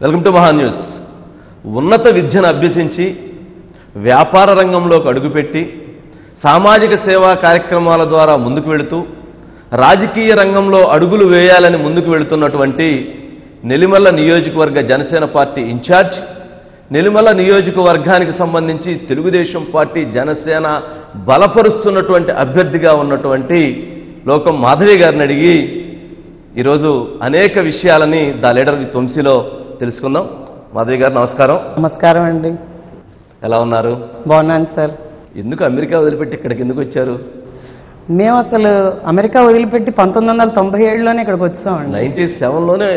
Welcome to మహా news. ఉన్నత విద్యను అభ్యసించి వ్యాపార రంగంలోకి అడుగుపెట్టి సామాజిక సేవా కార్యక్రమాల ద్వారా ముందుకు వెళుతూ రాజకీయ రంగంలో అడుగులు వేయాలని ముందుకు వెళుతున్నటువంటి నెల్లిమల్ల నియోజకవర్గ జనసేన పార్టీ ఇన్ఛార్జ్, నెల్లిమల్ల నియోజకవర్గానికి సంబంధించి తెలుగుదేశం పార్టీ జనసేన బలపరుస్తున్నటువంటి అభ్యర్థిగా ఉన్నటువంటి లోకం మాధవి గారిని అడిగి ఈరోజు అనేక విషయాలని ద లీడర్ విత్ వంశీలో తెలుసుకుందాం. మాధవి గారు నమస్కారం. నమస్కారం అండి. ఎలా ఉన్నారు? బాగున్నాను సార్. ఎందుకు అమెరికా వదిలిపెట్టి ఇక్కడికి ఎందుకు వచ్చారు? మేము అసలు అమెరికా వదిలిపెట్టి 1997లోనే ఇక్కడికి వచ్చామండి. 97లోనే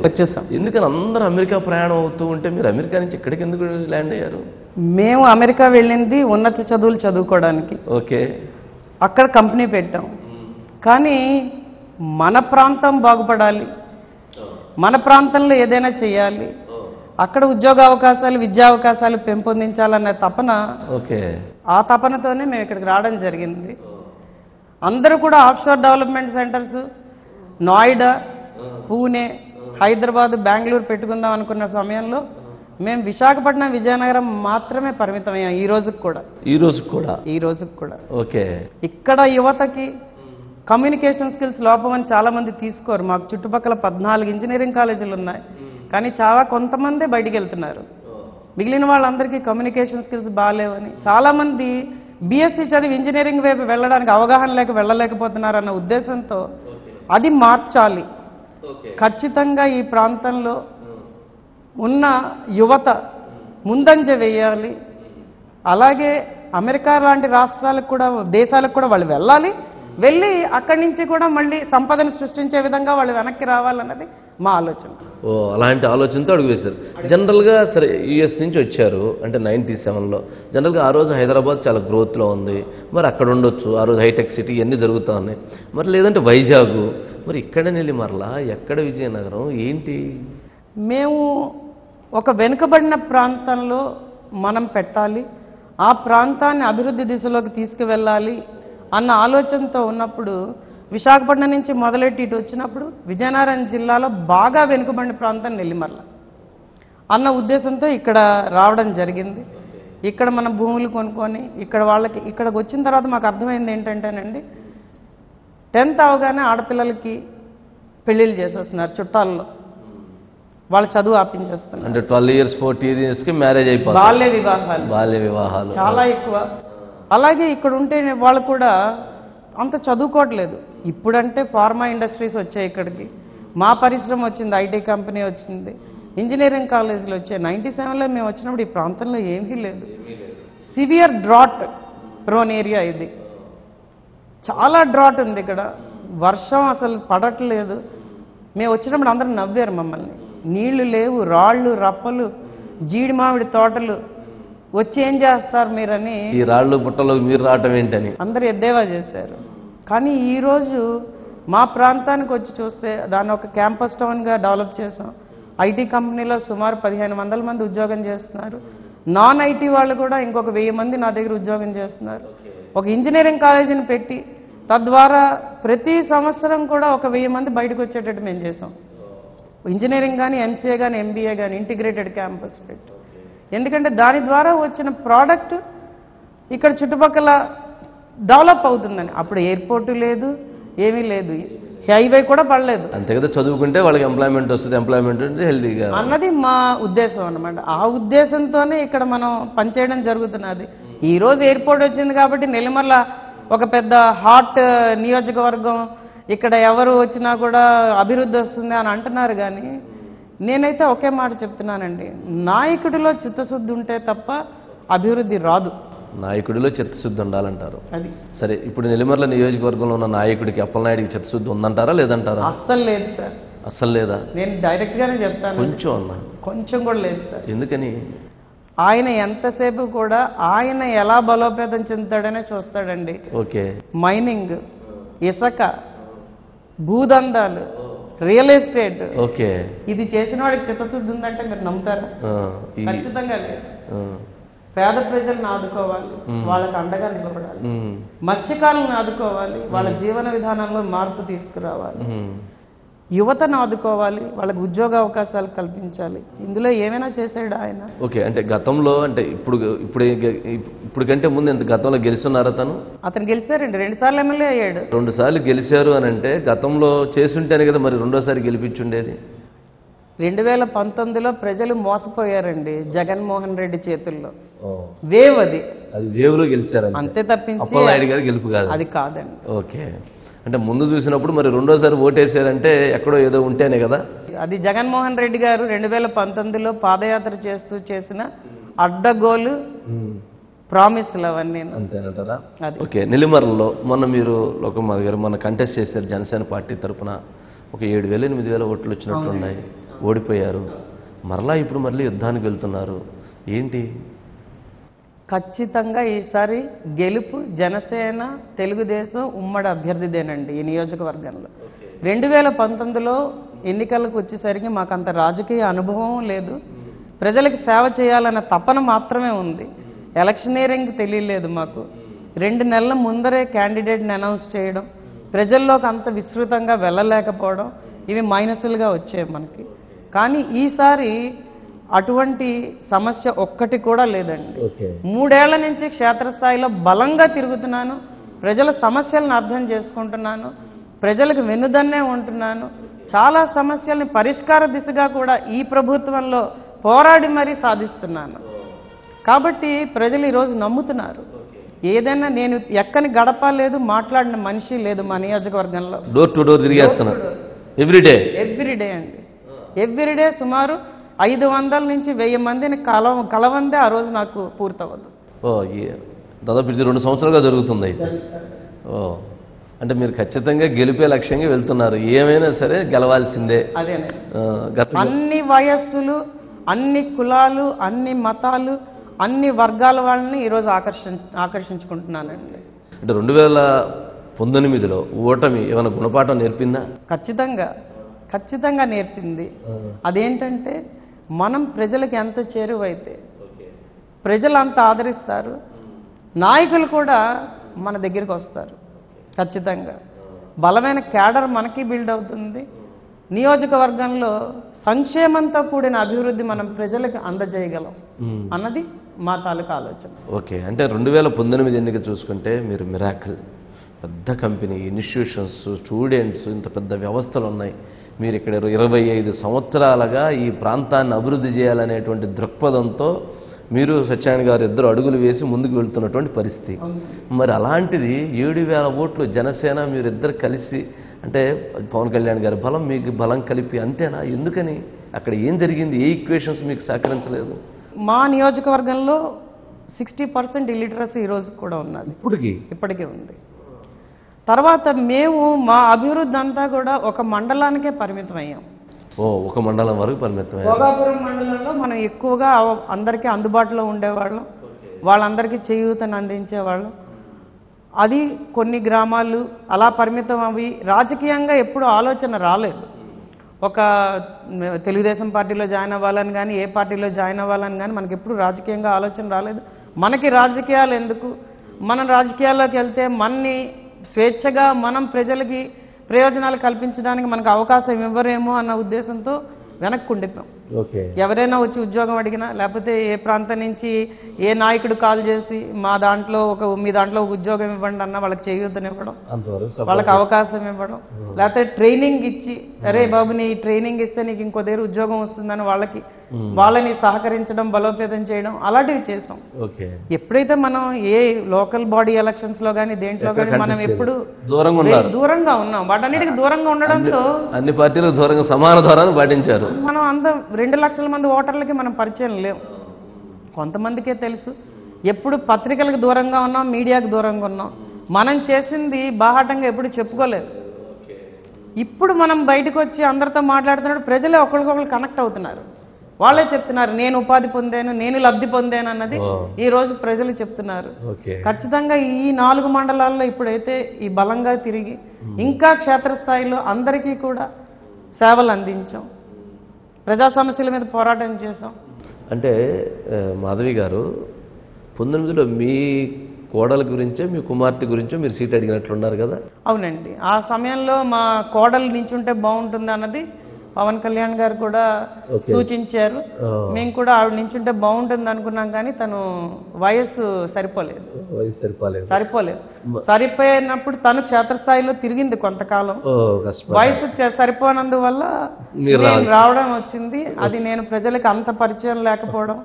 వచ్చేసాం. ఎందుకని అందరూ అమెరికా ప్రయాణం అవుతూ ఉంటే మీరు అమెరికా నుంచి ఇక్కడికి ఎందుకు ల్యాండ్ అయ్యారు? మేము అమెరికా వెళ్ళింది ఉన్నత చదువులు చదువుకోవడానికి. ఓకే. అక్కడ కంపెనీ పెట్టాం. కానీ మన ప్రాంతం బాగుపడాలి, మన ప్రాంతంలో ఏదైనా చేయాలి, అక్కడ ఉద్యోగ అవకాశాలు విద్యా అవకాశాలు పెంపొందించాలనే తపన, ఆ తపనతోనే మేము ఇక్కడికి రావడం జరిగింది. అందరూ కూడా offshore development centres Noida, Pune, Hyderabad, Bengaluru పెట్టుకుందాం అనుకున్న సమయంలో మేము విశాఖపట్నం, విజయనగరం మాత్రమే పరిమితమయ్యాం. ఈ రోజుకి కూడా ఓకే. ఇక్కడ యువతకి కమ్యూనికేషన్ స్కిల్స్ లోపం అని చాలా మంది తీసుకోరు. మాకు చుట్టుపక్కల 14 ఇంజనీరింగ్ కాలేజీలు ఉన్నాయి, కానీ చాలా కొంతమందే బయటికి వెళ్తున్నారు. మిగిలిన వాళ్ళందరికీ కమ్యూనికేషన్ స్కిల్స్ బాగాలేవని, చాలామంది బీఎస్సీ చదివి ఇంజనీరింగ్ వైపు వెళ్ళడానికి అవగాహన లేక వెళ్ళలేకపోతున్నారన్న ఉద్దేశంతో అది మార్చాలి. ఖచ్చితంగా ఈ ప్రాంతంలో ఉన్న యువత ముందంజ వేయాలి. అలాగే అమెరికా లాంటి రాష్ట్రాలకు కూడా, దేశాలకు కూడా వాళ్ళు వెళ్ళి అక్కడి నుంచి కూడా మళ్ళీ సంపదను సృష్టించే విధంగా వాళ్ళు వెనక్కి రావాలన్నది మా ఆలోచన. అలాంటి ఆలోచనతో అడుగు వేశారు. జనరల్గా సరే యుఎస్ నుంచి వచ్చారు అంటే 97లో. జనరల్గా ఆ రోజు హైదరాబాద్ చాలా గ్రోత్లో ఉంది, మరి అక్కడ ఉండొచ్చు. ఆ రోజు హైటెక్ సిటీ ఇవన్నీ జరుగుతూ ఉన్నాయి. మరి లేదంటే వైజాగ్, మరి ఇక్కడ నెల్లి మరలా ఎక్కడ విజయనగరం ఏంటి? మేము ఒక వెనుకబడిన ప్రాంతంలో మనం పెట్టాలి, ఆ ప్రాంతాన్ని అభివృద్ధి దిశలోకి తీసుకువెళ్ళాలి అన్న ఆలోచనతో ఉన్నప్పుడు విశాఖపట్నం నుంచి మొదలెట్టి ఇటు వచ్చినప్పుడు విజయనగరం జిల్లాలో బాగా వెనుకబడిన ప్రాంతం నెల్లిమర్ల అన్న ఉద్దేశంతో ఇక్కడ రావడం జరిగింది. ఇక్కడ మన భూములు కొనుక్కొని ఇక్కడికి వచ్చిన తర్వాత మాకు అర్థమైంది ఏంటంటేనండి, 10th అవగానే ఆడపిల్లలకి పెళ్లిళ్ళు చేసేస్తున్నారు చుట్టాల్లో, వాళ్ళ చదువు ఆపించేస్తున్నారు. అంటే 12 years 14 yearsకి మ్యారేజ్ అయిపోతుంది. బాల్య వివాహాలు చాలా ఎక్కువ. అలాగే ఇక్కడ ఉంటే వాళ్ళు కూడా అంత చదువుకోవట్లేదు. ఇప్పుడంటే ఫార్మా ఇండస్ట్రీస్ వచ్చాయి ఇక్కడికి, మా పరిశ్రమ వచ్చింది, ఐటీ కంపెనీ వచ్చింది, ఇంజనీరింగ్ కాలేజీలు వచ్చాయి. 97లో మేము వచ్చినప్పుడు ఈ ప్రాంతంలో ఏమీ లేదు. సివియర్ డ్రాట్ ప్రోన్ ఏరియా ఇది, చాలా డ్రాట్ ఉంది ఇక్కడ. వర్షం అసలు పడట్లేదు. మేము వచ్చినప్పుడు అందరూ నవ్వారు మమ్మల్ని. నీళ్లు లేవు, రాళ్ళు రప్పలు, జీడి మామిడి తోటలు, వచ్చి ఏం చేస్తారు మీరని, ఈ రాళ్ళు పుట్టలో మీరు రావటం ఏంటని అందరూ ఎద్దేవా చేశారు. కానీ ఈరోజు మా ప్రాంతానికి వచ్చి చూస్తే దాన్ని ఒక క్యాంపస్ టౌన్గా డెవలప్ చేసాం. ఐటీ కంపెనీలో సుమారు 1500 మంది ఉద్యోగం చేస్తున్నారు. నాన్ ఐటీ వాళ్ళు కూడా ఇంకొక 1000 మంది నా దగ్గర ఉద్యోగం చేస్తున్నారు. ఒక ఇంజనీరింగ్ కాలేజీని పెట్టి తద్వారా ప్రతి సంవత్సరం కూడా ఒక 1000 మంది బయటకు వచ్చేటట్టు మేము చేసాం. ఇంజనీరింగ్ కానీ, ఎంసీఏ కానీ, ఎంబీఏ కానీ ఇంటిగ్రేటెడ్ క్యాంపస్ పెట్టి. ఎందుకంటే దాని ద్వారా వచ్చిన ప్రోడక్ట్ ఇక్కడ చుట్టుపక్కల డెవలప్ అవుతుందని. అప్పుడు ఎయిర్పోర్టు లేదు, ఏమీ లేదు, హైవే కూడా పడలేదు. అంతే కదా, చదువుకుంటే వాళ్ళకి ఎంప్లాయ్మెంట్ వస్తుంది, ఎంప్లాయ్మెంట్ హెల్తీగా అన్నది మా ఉద్దేశం అన్నమాట. ఆ ఉద్దేశంతోనే ఇక్కడ మనం పనిచేయడం జరుగుతున్నది. ఈ రోజు ఎయిర్పోర్ట్ వచ్చింది కాబట్టి నెల్లిమర్ల ఒక పెద్ద హాట్ నియోజకవర్గం, ఇక్కడ ఎవరు వచ్చినా కూడా అభివృద్ధి వస్తుంది అని అంటున్నారు. కానీ నేనైతే ఒకే మాట చెప్తున్నానండి, నాయకుడిలో చిత్తశుద్ధి ఉంటే తప్ప అభివృద్ధి రాదు. నాయకుడిలో చిత్తశుద్ధి ఉండాలంటారు. అది సరే. ఇప్పుడు నెల్లిమర్ల నియోజకవర్గంలో ఉన్న నాయకుడికి అప్పలనాయుడికి చిత్తశుద్ధి ఉందంటారా లేదంటారా? అస్సలు లేదు సార్. అస్సలు లేదా? నేను డైరెక్ట్ గానే చెప్తాను. కొంచెం కూడా లేదు సార్. ఎందుకని? ఆయన ఎంతసేపు కూడా ఆయన ఎలా బలోపేతం చెందుతాడనే చూస్తాడండి. ఓకే. మైనింగ్, ఇసుక, భూదందాలు, రియల్ ఎస్టేట్, ఓకే, ఇది చేసిన వాడికి చిత్తశుద్ధి ఉందంటే మీరు నమ్ముతారా? ఖచ్చితంగా లేదు. పేద ప్రజలను ఆదుకోవాలి, వాళ్ళకి అండగా నిలబడాలి. మత్స్యకారులను ఆదుకోవాలి, వాళ్ళ జీవన విధానంలో మార్పు తీసుకురావాలి. యువతను ఆదుకోవాలి, వాళ్ళకి ఉద్యోగ అవకాశాలు కల్పించాలి. ఇందులో ఏమైనా చేశాడు ఆయన. ఓకే, అంటే గతంలో అంటే ఇప్పుడు కంటే ముందు ఎంత గతంలో గెలుస్తున్నారా అతను గెలిచారండి, 2 సార్లు ఎమ్మెల్యే అయ్యాడు. 2 సార్లు గెలిచారు అని అంటే గతంలో చేసుంటేనే కదా మరి రెండోసారి గెలిపించుండేది. 2019లో ప్రజలు మోసపోయారండి జగన్మోహన్ రెడ్డి చేతుల్లో. వేవ్ అది వేవ్లో గెలిచారు అంతే తప్పించి అప్పలనాయుడు గారు గెలుపు కాదు, అది కాదండి. ఓకే, అంటే ముందు చూసినప్పుడు మరి రెండోసారి ఓటేసారంటే ఎక్కడో ఏదో ఉంటేనే కదా. అది జగన్మోహన్ రెడ్డి గారు 2019లో పాదయాత్ర చేస్తూ చేసిన అడ్డగోలు ప్రామిస్లు అవన్నీ అంతేనంటారా. ఓకే, నెల్లిమర్లలో మొన్న మీరు లోకమాధవ్ గారు మొన్న కంటెస్ట్ చేశారు జనసేన పార్టీ తరఫున. ఒక 7,000 8,000 ఓట్లు వచ్చినట్లున్నాయి, ఓడిపోయారు. మరలా ఇప్పుడు మళ్ళీ యుద్ధానికి వెళ్తున్నారు, ఏంటి? ఖచ్చితంగా ఈసారి గెలుపు జనసేన తెలుగుదేశం ఉమ్మడి అభ్యర్థిదేనండి ఈ నియోజకవర్గంలో. 2019లో ఎన్నికలకు వచ్చేసరికి మాకు అంత రాజకీయ అనుభవం లేదు, ప్రజలకు సేవ చేయాలన్న తపన మాత్రమే ఉంది. ఎలక్షనీరింగ్ తెలియలేదు మాకు. 2 నెలల ముందరే క్యాండిడేట్ని అనౌన్స్ చేయడం, ప్రజల్లోకి అంత విస్తృతంగా వెళ్ళలేకపోవడం, ఇవి మైనస్లుగా వచ్చాయి మనకి. కానీ ఈసారి అటువంటి సమస్య ఒక్కటి కూడా లేదండి. 3 ఏళ్ల నుంచి క్షేత్రస్థాయిలో బలంగా తిరుగుతున్నాను, ప్రజల సమస్యలను అర్థం చేసుకుంటున్నాను, ప్రజలకు వెన్నుదన్నే ఉంటున్నాను. చాలా సమస్యల్ని పరిష్కార దిశగా కూడా ఈ ప్రభుత్వంలో పోరాడి మరీ సాధిస్తున్నాను. కాబట్టి ప్రజలు ఈరోజు నమ్ముతున్నారు. ఏదైనా నేను ఎక్కని గడప లేదు, మాట్లాడిన మనిషి లేదు మా నియోజకవర్గంలో. డోర్ టు డోర్ తిరిగేస్తున్నారు ఎవ్రీడే అండి. ఎవ్రీడే సుమారు 500 నుంచి 1000 మందిని కలవందే ఆ రోజు నాకు పూర్తవద్దు. దాదాపు 2 సంవత్సరాలుగా జరుగుతుంది అయితే. అంటే మీరు ఖచ్చితంగా గెలిపే లక్ష్యంగా వెళ్తున్నారు, ఏమైనా సరే గెలవాల్సిందే. అదే అన్ని వయస్సులు, అన్ని కులాలు, అన్ని మతాలు, అన్ని వర్గాల వాళ్ళని ఈరోజు ఆకర్షించుకుంటున్నానండి. అంటే 2019లో ఓటమి ఏమైనా గుణపాఠం నేర్పిందా? ఖచ్చితంగా నేర్పింది. అదేంటంటే మనం ప్రజలకు ఎంత చేరువైతే ప్రజలు అంత ఆదరిస్తారు, నాయకులు కూడా మన దగ్గరికి వస్తారు. ఖచ్చితంగా బలమైన క్యాడర్ మనకి బిల్డ్ అవుతుంది. నియోజకవర్గంలో సంక్షేమంతో కూడిన అభివృద్ధి మనం ప్రజలకు అందజేయగలం అన్నది మా తాలూకా ఆలోచన. ఓకే, అంటే 2019 ఎన్నిక చూసుకుంటే మీరు మిరాకిల్ పెద్ద కంపెనీ, ఇన్స్టిట్యూషన్స్, స్టూడెంట్స్, ఇంత పెద్ద వ్యవస్థలు ఉన్నాయి. మీరు ఇక్కడ 25 సంవత్సరాలుగా ఈ ప్రాంతాన్ని అభివృద్ధి చేయాలనేటువంటి దృక్పథంతో మీరు సత్యనారాయణ గారు 2 అడుగులు వేసి ముందుకు వెళ్తున్నటువంటి పరిస్థితి. మరి అలాంటిది 7,000 ఓట్లు జనసేన మీరిద్దరు కలిసి, అంటే పవన్ కళ్యాణ్ గారి బలం మీకు బలం కలిపి అంతేనా? ఎందుకని? అక్కడ ఏం జరిగింది? ఏ ఈక్వేషన్స్ మీకు సహకరించలేదు? మా నియోజకవర్గంలో 60% ఇల్లిటరసీ ఈరోజు కూడా ఉన్నది, ఇప్పటికీ ఉంది. తర్వాత మేము మా అభివృద్ధి అంతా కూడా ఒక మండలానికే పరిమితం అయ్యాం. ఒక మండలం వరకు పరిమితం. భోగాపురం మండలంలో మనం ఎక్కువగా అందరికీ అందుబాటులో ఉండేవాళ్ళం, వాళ్ళందరికీ చేయూతను అందించేవాళ్ళం. అది కొన్ని గ్రామాలు అలా పరిమితం అవి. రాజకీయంగా ఎప్పుడు ఆలోచన రాలేదు. ఒక తెలుగుదేశం పార్టీలో జాయిన్ అవ్వాలని కానీ, ఏ పార్టీలో జాయిన్ అవ్వాలని కానీ మనకి ఎప్పుడు రాజకీయంగా ఆలోచన రాలేదు. మనకి రాజకీయాలు ఎందుకు, మనం రాజకీయాల్లోకి వెళ్తే మనని స్వేచ్ఛగా మనం ప్రజలకి ప్రయోజనాలు కల్పించడానికి మనకు అవకాశం ఇవ్వరేమో అన్న ఉద్దేశంతో వెనక్కి ఉండిపోయాం. ఎవరైనా వచ్చి ఉద్యోగం అడిగినా, లేకపోతే ఏ ప్రాంతం నుంచి ఏ నాయకుడు కాల్ చేసి మీ దాంట్లో ఒక ఉద్యోగం ఇవ్వండి అన్న వాళ్ళకి చేయూతనివ్వడం, వాళ్ళకి అవకాశం ఇవ్వడం, లేకపోతే ట్రైనింగ్ ఇచ్చి అరే బాబు నీ ట్రైనింగ్ ఇస్తే నీకు ఇంకో దగ్గర ఉద్యోగం వస్తుందని వాళ్ళని సహకరించడం, బలోపేతం చేయడం, అలాంటివి చేసాం. ఎప్పుడైతే మనం ఏ లోకల్ బాడీ ఎలక్షన్స్ లో కానీ దేంట్లో కానీ మనం ఎప్పుడు దూరంగా ఉన్నాం, వాటన్నిటికి దూరంగా ఉండడంతో అన్ని పార్టీలకు దూరంగా సమాన ధోరణి పాటించారు. మనం అంత 2 లక్షల మంది ఓటర్లకి మనం పరిచయం లేవు. కొంతమందికే తెలుసు. ఎప్పుడు పత్రికలకు దూరంగా ఉన్నాం, మీడియాకు దూరంగా ఉన్నాం. మనం చేసింది బాహాటంగా ఎప్పుడు చెప్పుకోలేదు. ఇప్పుడు మనం బయటకు వచ్చి అందరితో మాట్లాడుతున్నప్పుడు ప్రజలే ఒకరికొకరు కనెక్ట్ అవుతున్నారు. వాళ్ళే చెప్తున్నారు నేను ఉపాధి పొందాను, నేను లబ్ధి పొందాను అన్నది ఈ రోజు ప్రజలు చెప్తున్నారు. ఖచ్చితంగా ఈ 4 మండలాల్లో ఇప్పుడైతే ఈ బలంగా తిరిగి ఇంకా క్షేత్రస్థాయిలో అందరికీ కూడా సేవలు అందించాం, ప్రజా సమస్యల మీద పోరాటం చేశాం. అంటే మాధవి గారు 19లో మీకు కోడల గురించో మీ కుమార్తె గురించో మీరు సీట్ అడిగినట్లున్నారు కదా? అవునండి. ఆ సమయంలో మా కోడలు నించుంటే బాగుంటుంది అన్నది పవన్ కళ్యాణ్ గారు కూడా సూచించారు. మేము కూడా ఆవిడ నించుంటే బాగుంటుంది అనుకున్నాం, కానీ తను వయస్సు సరిపోలేదు. సరిపోయినప్పుడు తను క్షేత్రస్థాయిలో తిరిగింది కొంతకాలం. వయసు సరిపోనందువల్ల రావడం వచ్చింది. అది నేను ప్రజలకు అంత పరిచయం లేకపోవడం.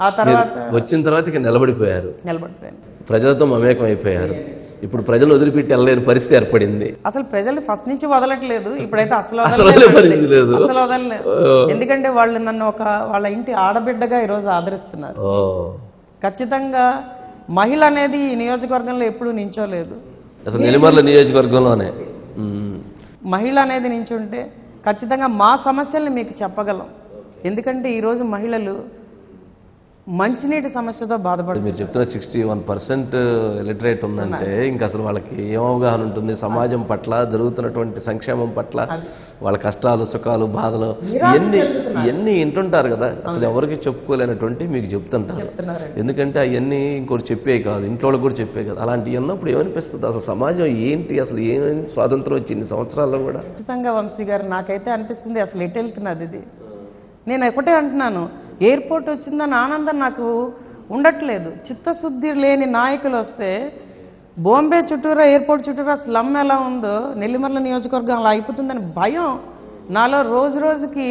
ఆ తర్వాత వచ్చిన తర్వాత నిలబడిపోయాను, ప్రజలతో మమేకం అయిపోయారు. ఇప్పుడు ప్రజలు వదిలిపెట్టి వెళ్ళలేని పరిస్థితి ఏర్పడింది. అసలు ప్రజలు ఫస్ట్ నుంచి వదలట్లేదు, ఇప్పుడైతే అసలు లేదు. వదలలేదు. ఎందుకంటే వాళ్ళు నన్ను వాళ్ళ ఇంటి ఆడబిడ్డగా ఈరోజు ఆదరిస్తున్నారు. ఖచ్చితంగా మహిళ అనేది ఈ నియోజకవర్గంలో ఎప్పుడు నించోలేదు. అసలు నెల్లిమర్ల నియోజకవర్గంలోనే మహిళ అనేది నించుంటే ఖచ్చితంగా మా సమస్యల్ని మీకు చెప్పగలం. ఎందుకంటే ఈరోజు మహిళలు మంచినీటి సమస్యతో బాధపడుతుంది. మీరు చెప్తున్న 61% లిటరేట్ ఉందంటే ఇంకా అసలు వాళ్ళకి ఏం అవగాహన ఉంటుంది సమాజం పట్ల, జరుగుతున్నటువంటి సంక్షేమం పట్ల, వాళ్ళ కష్టాలు సుఖాలు బాధలు ఇవన్నీ వింటుంటారు కదా. అసలు ఎవరికి చెప్పుకోలేనటువంటి మీకు చెప్తుంటారు. ఎందుకంటే అవన్నీ ఇంకోటి చెప్పే కాదు, ఇంట్లో వాళ్ళకి కూడా చెప్పే కాదు. అలాంటివి ఉన్నప్పుడు ఏమనిపిస్తుంది? అసలు సమాజం ఏంటి, అసలు ఏమైంది, స్వాతంత్రం వచ్చి ఇన్ని సంవత్సరాల్లో కూడా? ఖచ్చితంగా వంశీ గారు, నాకైతే అనిపిస్తుంది అసలు ఎటు వెళ్తున్నది ఇది. నేను ఒకటే అంటున్నాను, ఎయిర్పోర్ట్ వచ్చిందని ఆనందం నాకు ఉండట్లేదు. చిత్తశుద్ధి లేని నాయకులు వస్తే బాంబే చుట్టూరా, ఎయిర్పోర్ట్ చుట్టూరా స్లమ్ ఎలా ఉందో నెల్లిమర్ల నియోజకవర్గం అలా అయిపోతుందని భయం నాలో రోజు రోజుకి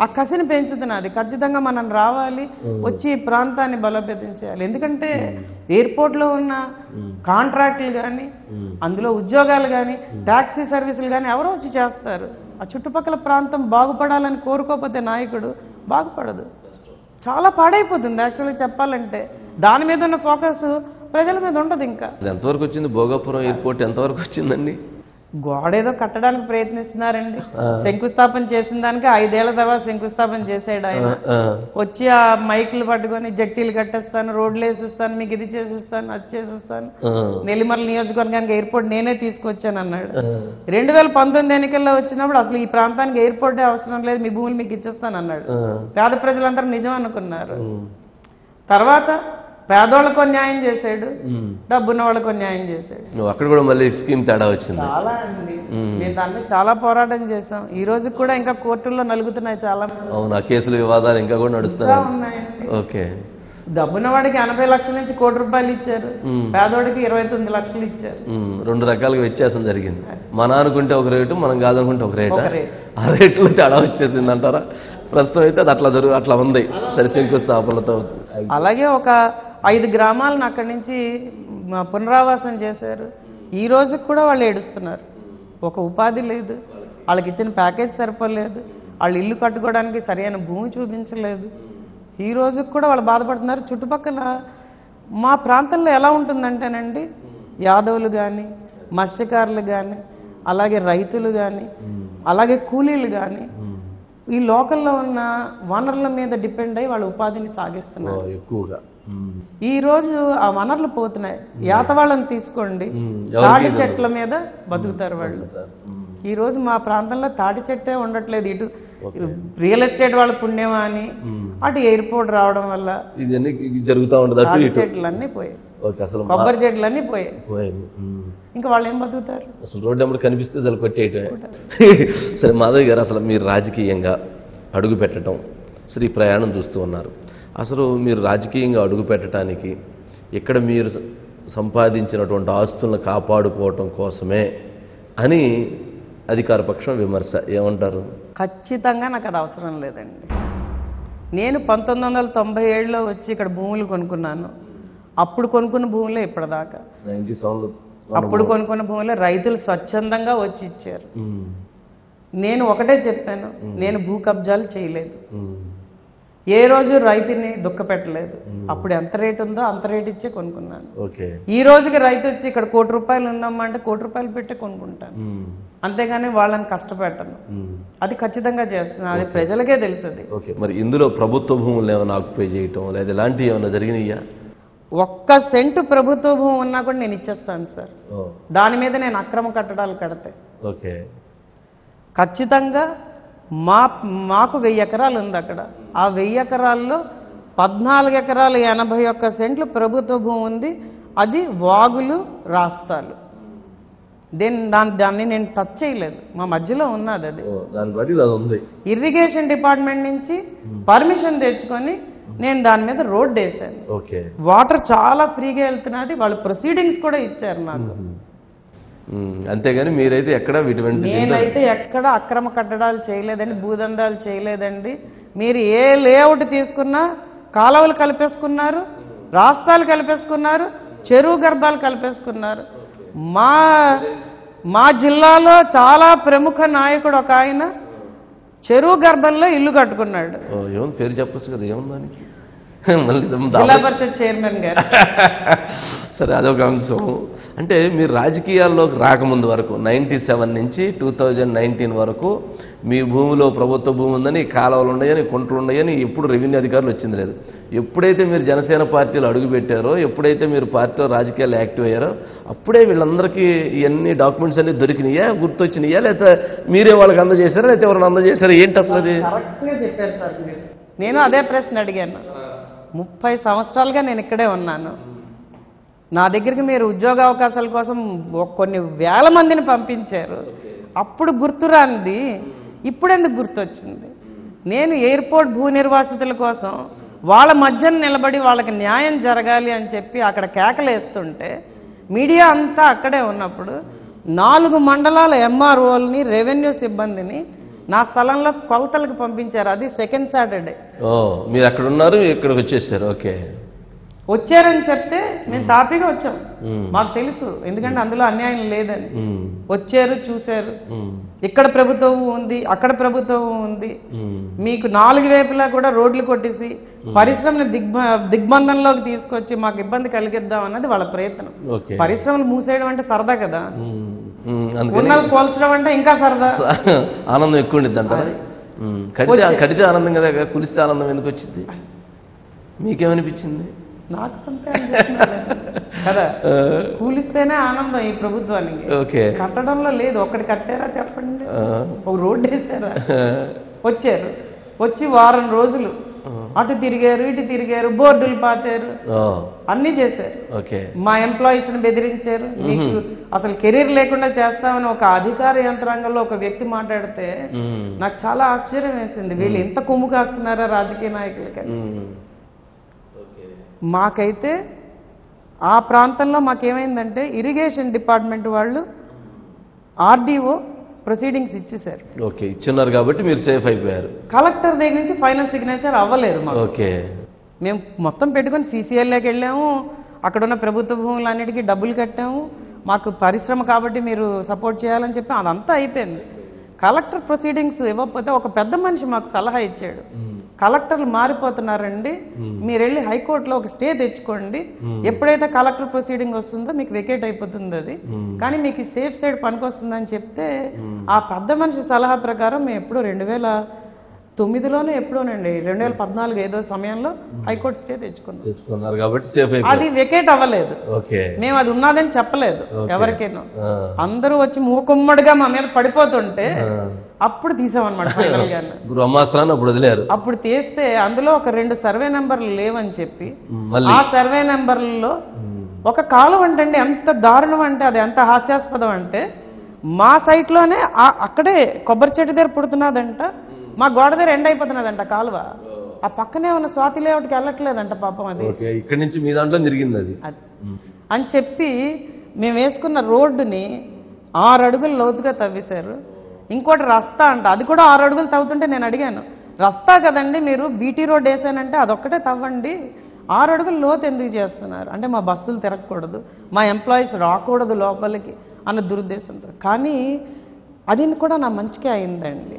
ఆ కసిని పెంచుతున్నది. ఖచ్చితంగా మనం రావాలి, వచ్చి ఈ ప్రాంతాన్ని బలోపేతం చేయాలి. ఎందుకంటే ఎయిర్పోర్ట్లో ఉన్న కాంట్రాక్టులు కానీ, అందులో ఉద్యోగాలు కానీ, ట్యాక్సీ సర్వీసులు కానీ ఎవరో వచ్చి చేస్తారు. ఆ చుట్టుపక్కల ప్రాంతం బాగుపడాలని కోరుకోకపోతే నాయకుడు బాగుపడదు, చాలా పాడైపోతుంది. యాక్చువల్గా చెప్పాలంటే దాని మీద ఉన్న ఫోకస్ ప్రజల మీద ఉండదు. ఇంకా ఎంతవరకు వచ్చింది భోగాపురం ఎయిర్పోర్ట్? ఎంతవరకు వచ్చిందండి? గోడేదో కట్టడానికి ప్రయత్నిస్తున్నారండి. శంకుస్థాపన చేసిన దానికి 5 ఏళ్ల తర్వాత శంకుస్థాపన చేసాడు ఆయన. వచ్చి ఆ మైకులు పట్టుకొని జట్టీలు కట్టేస్తాను, రోడ్లు వేసిస్తాను, మీకు ఇది చేసిస్తాను, అది చేసిస్తాను, నెల్లిమర్ల నియోజకవర్గానికి ఎయిర్పోర్ట్ నేనే తీసుకొచ్చాను అన్నాడు. 2019 ఎన్నికల్లో వచ్చినప్పుడు అసలు ఈ ప్రాంతానికి ఎయిర్పోర్టే అవసరం లేదు, మీ భూములు మీకు ఇచ్చేస్తాను అన్నాడు. పేద ప్రజలందరూ నిజం అనుకున్నారు. తర్వాత పేదోళ్ళకు న్యాయం చేశాడు, డబ్బున్న వాళ్ళకు న్యాయం చేశాడు. అక్కడ కూడా మళ్ళీ స్కీమ్ తేడా వచ్చింది. చాలా అండి, మేము దాన్ని చాలా పోరాటం చేసాం. ఈ రోజు కూడా ఇంకా కోర్టుల్లో నలుగుతున్నాయి చాలా. అవును, కేసులు వివాదాలు ఇంకా కూడా నడుస్తున్నాయి. ఓకే, డబ్బున్న వాడికి 80 లక్షల నుంచి ₹1 కోటి ఇచ్చారు, పేదోడికి 29 లక్షలు ఇచ్చారు. 2 రకాలుగా వ్యత్యాసం జరిగింది. మన అనుకుంటే ఒక రేటు, మనం కాదనుకుంటే ఒక రేటు. ఆ రేట్లో తేడా వచ్చేసింది అంటారా? ప్రస్తుతం అయితే అది అట్లా ఉంది. సరే, శంకుస్థాపనలతో. అలాగే ఒక 5 గ్రామాలను అక్కడి నుంచి పునరావాసం చేశారు. ఈ రోజుకి కూడా వాళ్ళు ఏడుస్తున్నారు. ఒక ఉపాధి లేదు, వాళ్ళకి ఇచ్చిన ప్యాకేజ్ సరిపోలేదు, వాళ్ళు ఇల్లు కట్టుకోవడానికి సరైన భూమి చూపించలేదు. ఈ రోజుకి కూడా వాళ్ళు బాధపడుతున్నారు. చుట్టుపక్కల మా ప్రాంతంలో ఎలా ఉంటుందంటేనండి, యాదవులు కానీ, మత్స్యకారులు కానీ, అలాగే రైతులు కానీ, అలాగే కూలీలు కానీ ఈ లోకల్లో ఉన్న వనరుల మీద డిపెండ్ అయ్యి వాళ్ళ ఉపాధిని సాగిస్తున్నారు ఎక్కువగా. ఈ రోజు ఆ వనరులు పోతున్నాయి. యాతవాళ్ళని తీసుకోండి, తాటి చెట్ల మీద బతుకుతారు వాళ్ళు. ఈ రోజు మా ప్రాంతంలో తాటి చెట్టే ఉండట్లేదు. ఇటు రియల్ ఎస్టేట్ వాళ్ళ పుణ్యమా అని, అటు ఎయిర్పోర్ట్ రావడం వల్ల జరుగుతూ ఉంటుంది. చెట్లన్నీ పోయాయి, కొబ్బరి చెట్లన్నీ పోయాయి. ఇంకా వాళ్ళు ఏం బతుకుతారు? అసలు రోడ్డు నెంబర్ కనిపిస్తే అసలు కొట్టేయటమే. సరే మాధవ్ గారు, అసలు మీరు రాజకీయంగా అడుగు పెట్టడం, సరే ఈ ప్రయాణం చూస్తూ ఉన్నారు. అసలు మీరు రాజకీయంగా అడుగు పెట్టడానికి ఇక్కడ మీరు సంపాదించినటువంటి ఆస్తులను కాపాడుకోవటం కోసమే అని అధికార పక్షం విమర్శ, ఏమంటారు? ఖచ్చితంగా నాకు అది అవసరం లేదండి. నేను 1997లో వచ్చి ఇక్కడ భూములు కొనుక్కున్నాను. అప్పుడు కొనుక్కున్న భూములే ఇప్పటిదాకా. అప్పుడు కొనుక్కున్న భూములే రైతులు స్వచ్ఛందంగా వచ్చి ఇచ్చారు. నేను ఒకటే చెప్పాను, నేను భూ కబ్జాలు చేయలేదు, ఏ రోజు రైతుని దుఃఖపెట్టలేదు. అప్పుడు ఎంత రేటు ఉందో అంత రేటు ఇచ్చే కొనుక్కున్నాను. ఈ రోజుకి రైతు వచ్చి ఇక్కడ ₹1 ఉందమ్మా అంటే ₹1 పెట్టే కొనుక్కుంటాను, అంతేగాని వాళ్ళని కష్టపెట్టను. అది ఖచ్చితంగా చేస్తున్నాను, అది ప్రజలకే తెలుస్తుంది. మరి ఇందులో ప్రభుత్వ భూములు ఏమైనా ఆక్యుపై చేయటం లేదా ఇలాంటివి ఏమైనా జరిగినాయా? 1 సెంటు ప్రభుత్వ భూమి ఉన్నా కూడా నేను ఇచ్చేస్తాను సార్. దాని మీద నేను అక్రమ కట్టడాలు కడితే ఖచ్చితంగా మాకు 1000 ఎకరాలు ఉంది అక్కడ. ఆ 1000 ఎకరాల్లో 14 ఎకరాలు 81 సెంట్లు ప్రభుత్వ భూమి ఉంది. అది వాగులు రాస్తాలు. దాన్ని నేను టచ్ చేయలేదు, మా మధ్యలో ఉన్నది అది. దాని బట్టి అది ఉంది. ఇరిగేషన్ డిపార్ట్మెంట్ నుంచి పర్మిషన్ తెచ్చుకొని నేను దాని మీద రోడ్డు వేసాను. ఓకే. వాటర్ చాలా ఫ్రీగా వెళ్తున్నది, వాళ్ళు ప్రొసీడింగ్స్ కూడా ఇచ్చారు నాకు. అంతేగాని మీరైతే ఎక్కడ నేనైతే ఎక్కడ అక్రమ కట్టడాలు చేయలేదండి, భూదందాలు చేయలేదండి. మీరు ఏ లేఅవుట్ తీసుకున్నా కాలువలు కలిపేసుకున్నారు, రాస్తాలు కలిపేసుకున్నారు, చెరువు గర్భాలు కలిపేసుకున్నారు. మా జిల్లాలో చాలా ప్రముఖ నాయకుడు ఒక ఆయన చెరువు గర్భంలో ఇల్లు కట్టుకున్నాడు. ఏమో పేరు చెప్పచ్చు కదా, ఏముందానికి జిల్లా పరిషత్ చైర్మన్ గారు. సరే, అదొక అంశం. అంటే మీరు రాజకీయాల్లోకి రాకముందు వరకు 97 నుంచి 2019 వరకు మీ భూమిలో ప్రభుత్వ భూమి ఉందని, కాలువలు ఉన్నాయని, కుంటలు ఉన్నాయని ఎప్పుడు రెవెన్యూ అధికారులు వచ్చింది లేదు. ఎప్పుడైతే మీరు జనసేన పార్టీలో అడుగుపెట్టారో, ఎప్పుడైతే మీరు పార్టీలో రాజకీయాలు యాక్టివ్ అయ్యారో, అప్పుడే వీళ్ళందరికీ ఇవన్నీ డాక్యుమెంట్స్ అన్ని దొరికినాయా, గుర్తొచ్చినాయా, లేకపోతే మీరే వాళ్ళకి అందజేశారా, లేకపోతే ఎవరైనా అందజేశారా, ఏంటి అసలు అది? కరెక్ట్గా చెప్పారు సార్ మీరు. నేను అదే ప్రశ్న అడిగాను. 30 సంవత్సరాలుగా నేను ఇక్కడే ఉన్నాను. నా దగ్గరికి మీరు ఉద్యోగ అవకాశాల కోసం కొన్ని వేల మందిని పంపించారు. అప్పుడు గుర్తురానిది ఇప్పుడెందుకు గుర్తొచ్చింది? నేను ఎయిర్పోర్ట్ భూ నిర్వాసితుల కోసం వాళ్ళ మధ్యన నిలబడి వాళ్ళకి న్యాయం జరగాలి అని చెప్పి అక్కడ కేకలేస్తుంటే, మీడియా అంతా అక్కడే ఉన్నప్పుడు 4 మండలాల ఎంఆర్ఓల్ని, రెవెన్యూ సిబ్బందిని నా స్థలంలో కొలతలకు పంపించారు. అది సెకండ్ సాటర్డే. మీరు అక్కడ ఉన్నారు, ఇక్కడికి వచ్చేసారు. ఓకే. వచ్చారని చెప్తే మేము తాపీగా వచ్చాం, మాకు తెలుసు, ఎందుకంటే అందులో అన్యాయం లేదని. వచ్చారు, చూశారు, ఇక్కడ ప్రభుత్వం ఉంది, అక్కడ ప్రభుత్వం ఉంది, మీకు 4 వైపులా కూడా రోడ్లు కొట్టేసి పరిశ్రమను దిగ్బంధంలోకి తీసుకొచ్చి మాకు ఇబ్బంది కలిగిద్దాం అన్నది వాళ్ళ ప్రయత్నం. పరిశ్రమలు మూసేయడం అంటే సరదా కదా, ఉన్నవి పోల్చడం అంటే ఇంకా సరదా, ఆనందం ఎక్కువ ఉండిద్ది అంటారా? కడితే ఆనందం కదా, కులిస్తే ఆనందం ఎందుకు వచ్చింది? మీకేమనిపించింది? నాకు కదా, కూలిస్తేనే ఆనందం ఈ ప్రభుత్వానికి. కట్టడంలో లేదు. ఒకటి కట్టారా చెప్పండి, ఒక రోడ్డు వేసారా? వచ్చారు, వచ్చి వారం రోజులు అటు తిరిగారు, ఇటు తిరిగారు, బోర్డులు పాతారు, అన్ని చేశారు. మా ఎంప్లాయీస్ ని బెదిరించారు. మీకు అసలు కెరీర్ లేకుండా చేస్తామని ఒక అధికార యంత్రాంగంలో ఒక వ్యక్తి మాట్లాడితే నాకు చాలా ఆశ్చర్యం వేసింది. వీళ్ళు ఎంత కొమ్ము కాస్తున్నారా రాజకీయ నాయకులకి. మాకైతే ఆ ప్రాంతంలో మాకేమైందంటే ఇరిగేషన్ డిపార్ట్మెంట్ వాళ్ళు ఆర్డీఓ ప్రొసీడింగ్స్ ఇచ్చేశారు. ఓకే, ఇచ్చున్నారు కాబట్టి మీరు సేఫ్ అయిపోయారు. కలెక్టర్ దగ్గర నుంచి ఫైనల్ సిగ్నేచర్ అవ్వలేదు మాకు. ఓకే. మేము మొత్తం పెట్టుకొని సీసీఎల్లోకి వెళ్ళాము, అక్కడున్న ప్రభుత్వ భూములన్నిటికీ డబ్బులు కట్టాము, మాకు పరిశ్రమ కాబట్టి మీరు సపోర్ట్ చేయాలని చెప్పి అదంతా అయిపోయింది. కలెక్టర్ ప్రొసీడింగ్స్ ఇవ్వకపోతే ఒక పెద్ద మనిషి మాకు సలహా ఇచ్చాడు, కలెక్టర్లు మారిపోతున్నారండి, మీరు వెళ్ళి హైకోర్టులో ఒక స్టే తెచ్చుకోండి, ఎప్పుడైతే కలెక్టర్ ప్రొసీడింగ్ వస్తుందో మీకు వెకేట్ అయిపోతుంది అది, కానీ మీకు సేఫ్ సైడ్ పనికొస్తుందని చెప్తే ఆ పెద్ద మనిషి సలహా ప్రకారం మేము ఎప్పుడో 2009లోనే ఎప్పుడోనండి 2014 ఏదో సమయంలో హైకోర్టు స్టే తెచ్చుకున్నారు కాబట్టి సేఫ్ అయిపోయింది. అది వెకేట్ అవ్వలేదు. మేము అది ఉన్నదని చెప్పలేదు ఎవరికైనా. అందరూ వచ్చి మూకుమ్మడిగా మా మీద పడిపోతుంటే అప్పుడు తీసామన్నమాట ఫైనల్ గా. అప్పుడు వదిలేరు. అప్పుడు తీస్తే అందులో ఒక 2 సర్వే నెంబర్లు లేవని చెప్పి ఆ సర్వే నెంబర్లలో ఒక కాలువ అంటండి ఎంత దారుణం అంటే, అది ఎంత హాస్యాస్పదం అంటే, మా సైట్ లోనే అక్కడే కొబ్బరి చెట్టు దగ్గర పుడుతున్నదంట, మా గోడ దగ్గర ఎండ్ అయిపోతున్నదంట కాలువ. ఆ పక్కనే ఉన్న స్వాతి లేఅవుట్కి వెళ్ళట్లేదంట పాపం. అది ఇక్కడి నుంచి మీ దాంట్లో తిరిగింది అది అని చెప్పి మేము వేసుకున్న రోడ్డుని 6 అడుగులు లోతుగా తవ్వేశారు. ఇంకోటి రస్తా అంట, అది కూడా 6 అడుగులు తవ్వుతుంటే నేను అడిగాను, రస్తా కదండి మీరు బీటీ రోడ్ వేసానంటే అదొక్కటే తవ్వండి, 6 అడుగులు లోతు ఎందుకు చేస్తున్నారు అంటే మా బస్సులు తిరగకూడదు, మా ఎంప్లాయీస్ రాకూడదు లోపలికి అన్న దురుద్దేశంతో. కానీ అది కూడా నా మంచికే అయిందండి,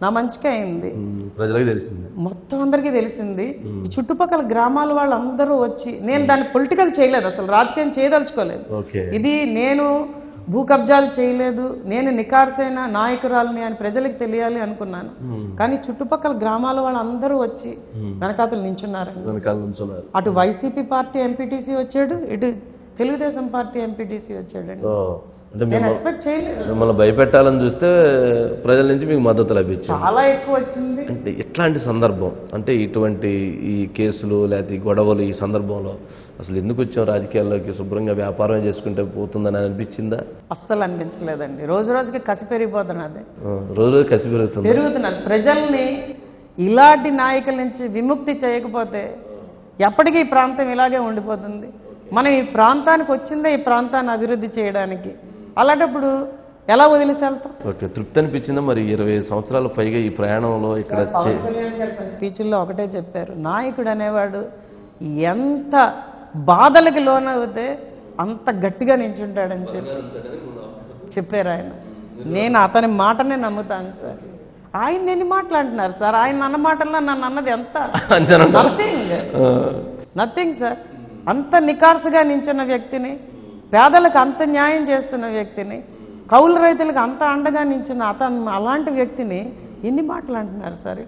నా మంచిగా అయింది, ప్రజలకు తెలిసింది, మొత్తం అందరికీ తెలిసింది. చుట్టుపక్కల గ్రామాల వాళ్ళందరూ వచ్చి, నేను దాన్ని పొలిటికల్ చేయలేదు, అసలు రాజకీయం చేయదలుచుకోలేదు. ఇది నేను భూ కబ్జాలు చేయలేదు, నేను నికార్సైన నాయకురాలని అని ప్రజలకు తెలియాలి అనుకున్నాను. కానీ చుట్టుపక్కల గ్రామాల వాళ్ళందరూ వచ్చి వెనకాతలు నించున్నారు. అటు వైసీపీ పార్టీ ఎంపీటీసీ వచ్చాడు, ఇటు తెలుగుదేశం పార్టీ ఎంపీటీసీ వచ్చాడండి. అంటే నేను ఎక్స్పెక్ట్ చేయలేదు. మిమ్మల్ని భయపెట్టాలని చూస్తే ప్రజల నుంచి మీకు మద్దతు లభించింది. చాలా ఎక్కువ వచ్చింది. అంటే ఎట్లాంటి సందర్భం, అంటే ఇటువంటి ఈ కేసులు లేకపోతే ఈ గొడవలు ఈ సందర్భంలో అసలు ఎందుకు వచ్చాం రాజకీయాల్లోకి, శుభ్రంగా వ్యాపారం చేసుకుంటే పోతుందని అనిపించిందా? అస్సలు అనిపించలేదండి. రోజు రోజుకి కసి పెరిగిపోతున్నది, రోజు రోజు కసి పెరుగుతున్నది. ప్రజల్ని ఇలాంటి నాయకుల నుంచి విముక్తి చేయకపోతే ఎప్పటికీ ఈ ప్రాంతం ఇలాగే ఉండిపోతుంది. మనం ఈ ప్రాంతానికి వచ్చిందే ఈ ప్రాంతాన్ని అభివృద్ధి చేయడానికి, అలాంటప్పుడు ఎలా వదిలేసి వెళ్తాం? ఓకే, తృప్తి అనిపించిందా మరి 20 సంవత్సరాల పైగా ఈ ప్రయాణంలో ఇక్కడ? స్పీచ్ల్లో ఒకటే చెప్పారు, నాయకుడు అనేవాడు ఎంత బాధలకి లోనవుతే అంత గట్టిగా నించుంటాడని చెప్పారు ఆయన. నేను అతని మాటనే నమ్ముతాను సార్. ఆయన ఎన్ని మాట్లాడుతున్నారు సార్, ఆయన అన్న మాటల్లో నన్ను అన్నది ఎంత? Nothing sir. అంత నికార్సుగా నించున్న వ్యక్తిని, పేదలకు అంత న్యాయం చేస్తున్న వ్యక్తిని, కౌలు రైతులకు అంత అండగా నించున్న అలాంటి వ్యక్తిని ఎన్ని మాట్లాడుతున్నారు సార్?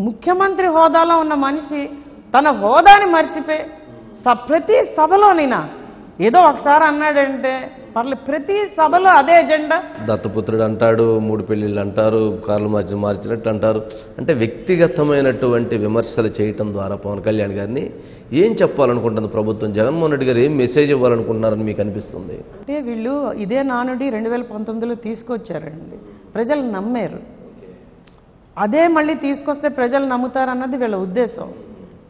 ముఖ్యమంత్రి హోదాలో ఉన్న మనిషి తన హోదాని మర్చిపోయి ప్రతి సభలోనైనా ఏదో ఒకసారి అన్నాడంటే పర్లేదు, ప్రతి సభలో అదే ఎజెండా. దత్తపుత్రుడు అంటాడు, 3 పెళ్లిళ్ళు అంటారు, కార్లు మార్చినట్టు అంటారు. అంటే వ్యక్తిగతమైనటువంటి విమర్శలు చేయటం ద్వారా పవన్ కళ్యాణ్ గారిని ఏం చెప్పాలనుకుంటుంది ప్రభుత్వం? జగన్మోహన్ రెడ్డి గారు ఏం మెసేజ్ ఇవ్వాలనుకుంటున్నారని మీకు అనిపిస్తుంది? అంటే వీళ్ళు ఇదే నానుడి 2019లో తీసుకొచ్చారండి, ప్రజలు నమ్మారు. అదే మళ్ళీ తీసుకొస్తే ప్రజలు నమ్ముతారన్నది వీళ్ళ ఉద్దేశం.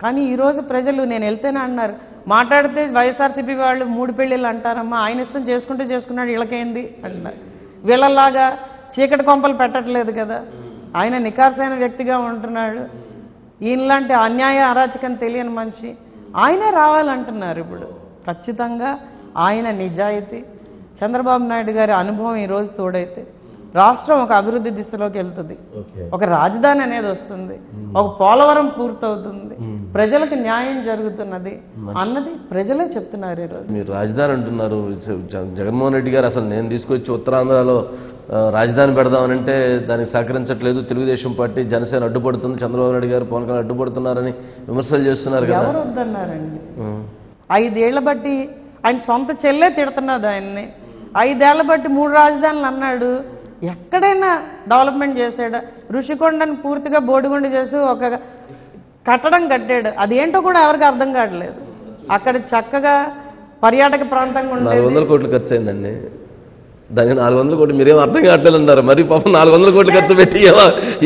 కానీ ఈరోజు ప్రజలు, నేను వెళ్తేనే అన్నారు, మాట్లాడితే వైఎస్ఆర్సీపీ వాళ్ళు 3 పెళ్ళిళ్ళు అంటారమ్మా, ఆయన ఇష్టం చేసుకుంటే చేసుకున్నాడు, వీళ్ళకేంది అంటున్నారు. వీళ్ళలాగా చీకటి కొంపలు పెట్టట్లేదు కదా, ఆయన నికార్సైన వ్యక్తిగా ఉంటున్నాడు. ఈయనలాంటి అన్యాయ అరాచకం తెలియని మనిషి ఆయనే రావాలంటున్నారు. ఇప్పుడు ఖచ్చితంగా ఆయన నిజాయితీ, చంద్రబాబు నాయుడు గారి అనుభవం ఈరోజు తోడైతే రాష్ట్రం ఒక అభివృద్ధి దిశలోకి వెళ్తుంది, ఒక రాజధాని అనేది వస్తుంది, ఒక పోలవరం పూర్తవుతుంది, ప్రజలకు న్యాయం జరుగుతున్నది అన్నది ప్రజలే చెప్తున్నారు. ఈరోజు మీరు రాజధాని అంటున్నారు, జగన్మోహన్ రెడ్డి గారు అసలు నేను తీసుకొచ్చి ఉత్తరాంధ్రలో రాజధాని పెడదామనంటే దానికి సహకరించట్లేదు, తెలుగుదేశం పార్టీ జనసేన అడ్డుపడుతుంది, చంద్రబాబు నాయుడు గారు పవన్ కళ్యాణ్ అడ్డుపడుతున్నారని విమర్శలు చేస్తున్నారు కదా. ఎవరు వద్దన్నారండి? 5 ఏళ్ల బట్టి ఆయన సొంత చెల్లె తిడుతున్నది ఆయన్ని. 5 ఏళ్ల బట్టి 3 రాజధానులు అన్నాడు. ఎక్కడైనా డెవలప్మెంట్ చేశాడు? ఋషికొండను పూర్తిగా బోడిగుండు చేసి ఒక కట్టడం కట్టాడు, అదేంటో కూడా ఎవరికి అర్థం కావట్లేదు. అక్కడ చక్కగా పర్యాటక ప్రాంతంగా ఉండేది. 400 కోట్లు ఖర్చు అయిందండి దానికి. 400 కోట్లు మీరేం అర్థం కావట్లేదు అన్నారు. మరి పాపం 400 కోట్లు ఖర్చు పెట్టి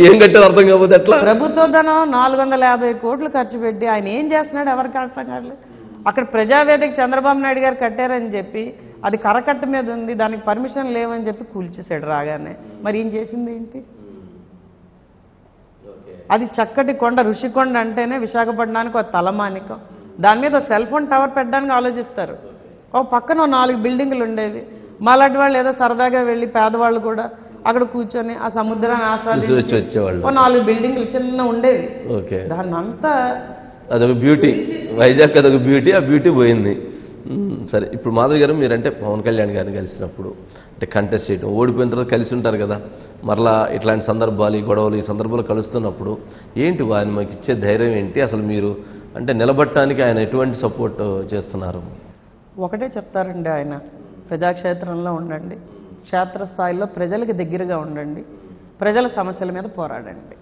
ఏం కట్టారు అర్థం కాకపోతే ఎట్లా? ప్రభుత్వ ధనం 450 కోట్లు ఖర్చు పెట్టి ఆయన ఏం చేస్తున్నాడు ఎవరికి అర్థం కావట్లేదు. అక్కడ ప్రజావేదిక చంద్రబాబు నాయుడు గారు కట్టారని చెప్పి అది కరకట్ట మీద ఉంది, దానికి పర్మిషన్ లేవని చెప్పి కూల్చేశాడు రాగానే. మరి ఏం చేసింది ఏంటి? అది చక్కటి కొండ, ఋషికొండ అంటేనే విశాఖపట్నానికి ఒక తలమానికం. దాని మీద సెల్ ఫోన్ టవర్ పెట్టడానికి ఆలోచిస్తారు. ఒక పక్కన 4 బిల్డింగులు ఉండేవి. మాలాంటి వాళ్ళు ఏదో సరదాగా వెళ్ళి పేదవాళ్ళు కూడా అక్కడ కూర్చొని ఆ సముద్రాన్ని ఆస్వాదించేవాళ్ళు. 4 బిల్డింగులు చిన్న ఉండేవి. దాన్ని అంతా అదొక బ్యూటీ, వైజాగ్ అదొక బ్యూటీ, ఆ బ్యూటీ పోయింది. సరే, ఇప్పుడు మాధవి గారు మీరంటే పవన్ కళ్యాణ్ గారిని కలిసినప్పుడు అంటే కంటెస్ట్ చేయడం, ఓడిపోయిన తర్వాత కలిసి ఉంటారు కదా, మరలా ఇట్లాంటి సందర్భాలు, ఈ గొడవలు, ఈ సందర్భాలు కలుస్తున్నప్పుడు ఏంటి ఆయన మాకు ఇచ్చే ధైర్యం ఏంటి? అసలు మీరు అంటే నిలబడటానికి ఆయన ఎటువంటి సపోర్ట్ చేస్తున్నారు? ఒకటే చెప్తారండి, ఆయన ప్రజాక్షేత్రంలో ఉండండి, క్షేత్రస్థాయిలో ప్రజలకు దగ్గరగా ఉండండి, ప్రజల సమస్యల మీద పోరాడండి.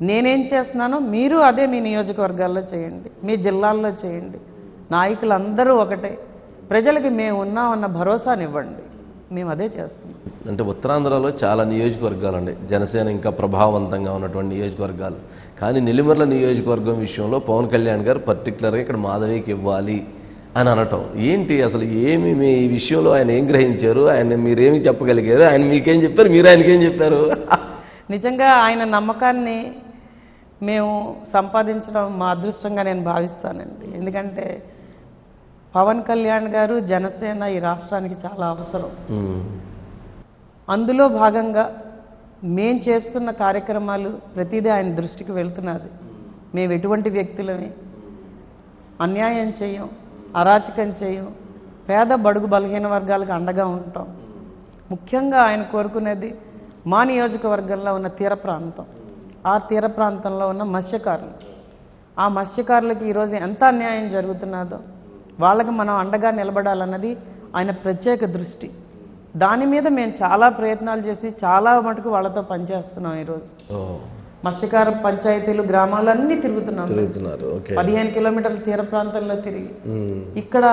నేనేం చేస్తున్నానో మీరు అదే మీ నియోజకవర్గాల్లో చేయండి, మీ జిల్లాల్లో చేయండి. నాయకులందరూ ఒకటే, ప్రజలకి మేము ఉన్నామన్న భరోసానివ్వండి, మేము అదే చేస్తున్నాం. అంటే ఉత్తరాంధ్రలో చాలా నియోజకవర్గాలు అండి, జనసేన ఇంకా ప్రభావవంతంగా ఉన్నటువంటి నియోజకవర్గాలు. కానీ నెల్లిమర్ల నియోజకవర్గం విషయంలో పవన్ కళ్యాణ్ గారు పర్టికులర్గా ఇక్కడ మాధవికి ఇవ్వాలి అని అనటం ఏంటి? అసలు ఏమి మీ ఈ విషయంలో ఆయన ఏం గ్రహించారు? ఆయన మీరేమి చెప్పగలిగారు? ఆయన మీకేం చెప్పారు? మీరు ఆయనకేం చెప్పారు? నిజంగా ఆయన నమ్మకాన్ని మేము సంపాదించడం మా అదృష్టంగా నేను భావిస్తానండి. ఎందుకంటే పవన్ కళ్యాణ్ గారు, జనసేన ఈ రాష్ట్రానికి చాలా అవసరం. అందులో భాగంగా మేం చేస్తున్న కార్యక్రమాలు ప్రతిదీ ఆయన దృష్టికి వెళ్తున్నది. మేము ఎటువంటి వ్యక్తులని అన్యాయం చేయం, అరాచకం చేయం, పేద బడుగు బలహీన వర్గాలకు అండగా ఉంటాం. ముఖ్యంగా ఆయన కోరుకునేది మా నియోజకవర్గంలో ఉన్న తీర ప్రాంతం, ఆ తీర ప్రాంతంలో ఉన్న మత్స్యకారులు. ఆ మత్స్యకారులకి ఈరోజు ఎంత అన్యాయం జరుగుతున్నదో, వాళ్ళకి మనం అండగా నిలబడాలన్నది ఆయన ప్రత్యేక దృష్టి. దాని మీద మేము చాలా ప్రయత్నాలు చేసి చాలా మటుకు వాళ్ళతో పనిచేస్తున్నాం. ఈరోజు మత్స్యకార పంచాయతీలు గ్రామాలన్నీ తిరుగుతున్నాం. 15 కిలోమీటర్ల తీర ప్రాంతంలో తిరిగి ఇక్కడ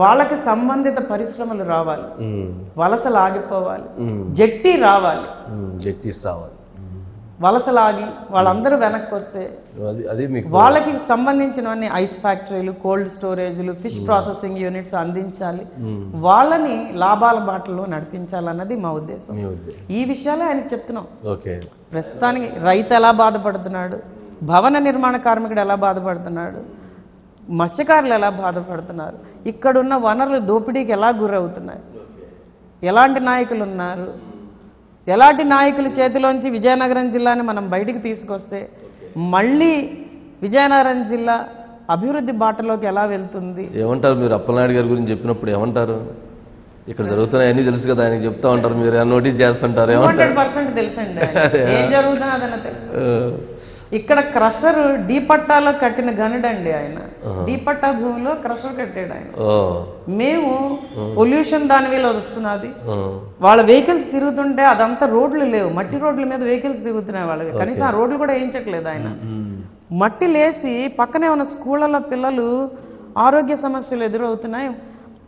వాళ్ళకి సంబంధిత పరిశ్రమలు రావాలి, వలసలు ఆగిపోవాలి, జట్టి రావాలి, వలసలాగి వాళ్ళందరూ వెనక్కి వస్తే వాళ్ళకి సంబంధించినవన్నీ ఐస్ ఫ్యాక్టరీలు, కోల్డ్ స్టోరేజ్లు, ఫిష్ ప్రాసెసింగ్ యూనిట్స్ అందించాలి, వాళ్ళని లాభాల బాటలో నడిపించాలన్నది మా ఉద్దేశం. ఈ విషయాలే ఆయనకు చెప్తున్నాం. ప్రస్తుతానికి రైతు ఎలా బాధపడుతున్నాడు, భవన నిర్మాణ కార్మికుడు ఎలా బాధపడుతున్నాడు, మత్స్యకారులు ఎలా బాధపడుతున్నారు, ఇక్కడున్న వనరులు దోపిడీకి ఎలా గురవుతున్నాయి, ఎలాంటి నాయకులు ఉన్నారు, ఎలాంటి నాయకుల చేతిలోంచి విజయనగరం జిల్లాని మనం బయటికి తీసుకొస్తే మళ్ళీ విజయనగరం జిల్లా అభివృద్ధి బాటలోకి ఎలా వెళ్తుంది. ఏమంటారు మీరు? అప్పలనాయుడు గారి గురించి చెప్పినప్పుడు ఏమంటారు? ఇక్కడ జరుగుతున్నాయని తెలుసు కదా, ఆయనకి చెప్తా ఉంటారు, మీరు నోటీస్ చేస్తుంటారు. 100% తెలుసండి, ఏం జరుగుతున్నదని తెలుసు. ఇక్కడ క్రషర్ డీ పట్టాలో కట్టిన గనుడండి ఆయన. డీ పట్టా భూమిలో క్రషర్ కట్టాడు ఆయన. మేము పొల్యూషన్ దాని మీద వస్తున్నది, వాళ్ళ వెహికల్స్ తిరుగుతుంటే అదంతా రోడ్లు లేవు, మట్టి రోడ్ల మీద వెహికల్స్ తిరుగుతున్నాయి వాళ్ళకి, కనీసం ఆ రోడ్లు కూడా వేయించట్లేదు ఆయన. మట్టి లేసి పక్కనే ఉన్న స్కూళ్ళలో పిల్లలు ఆరోగ్య సమస్యలు ఎదురవుతున్నాయి.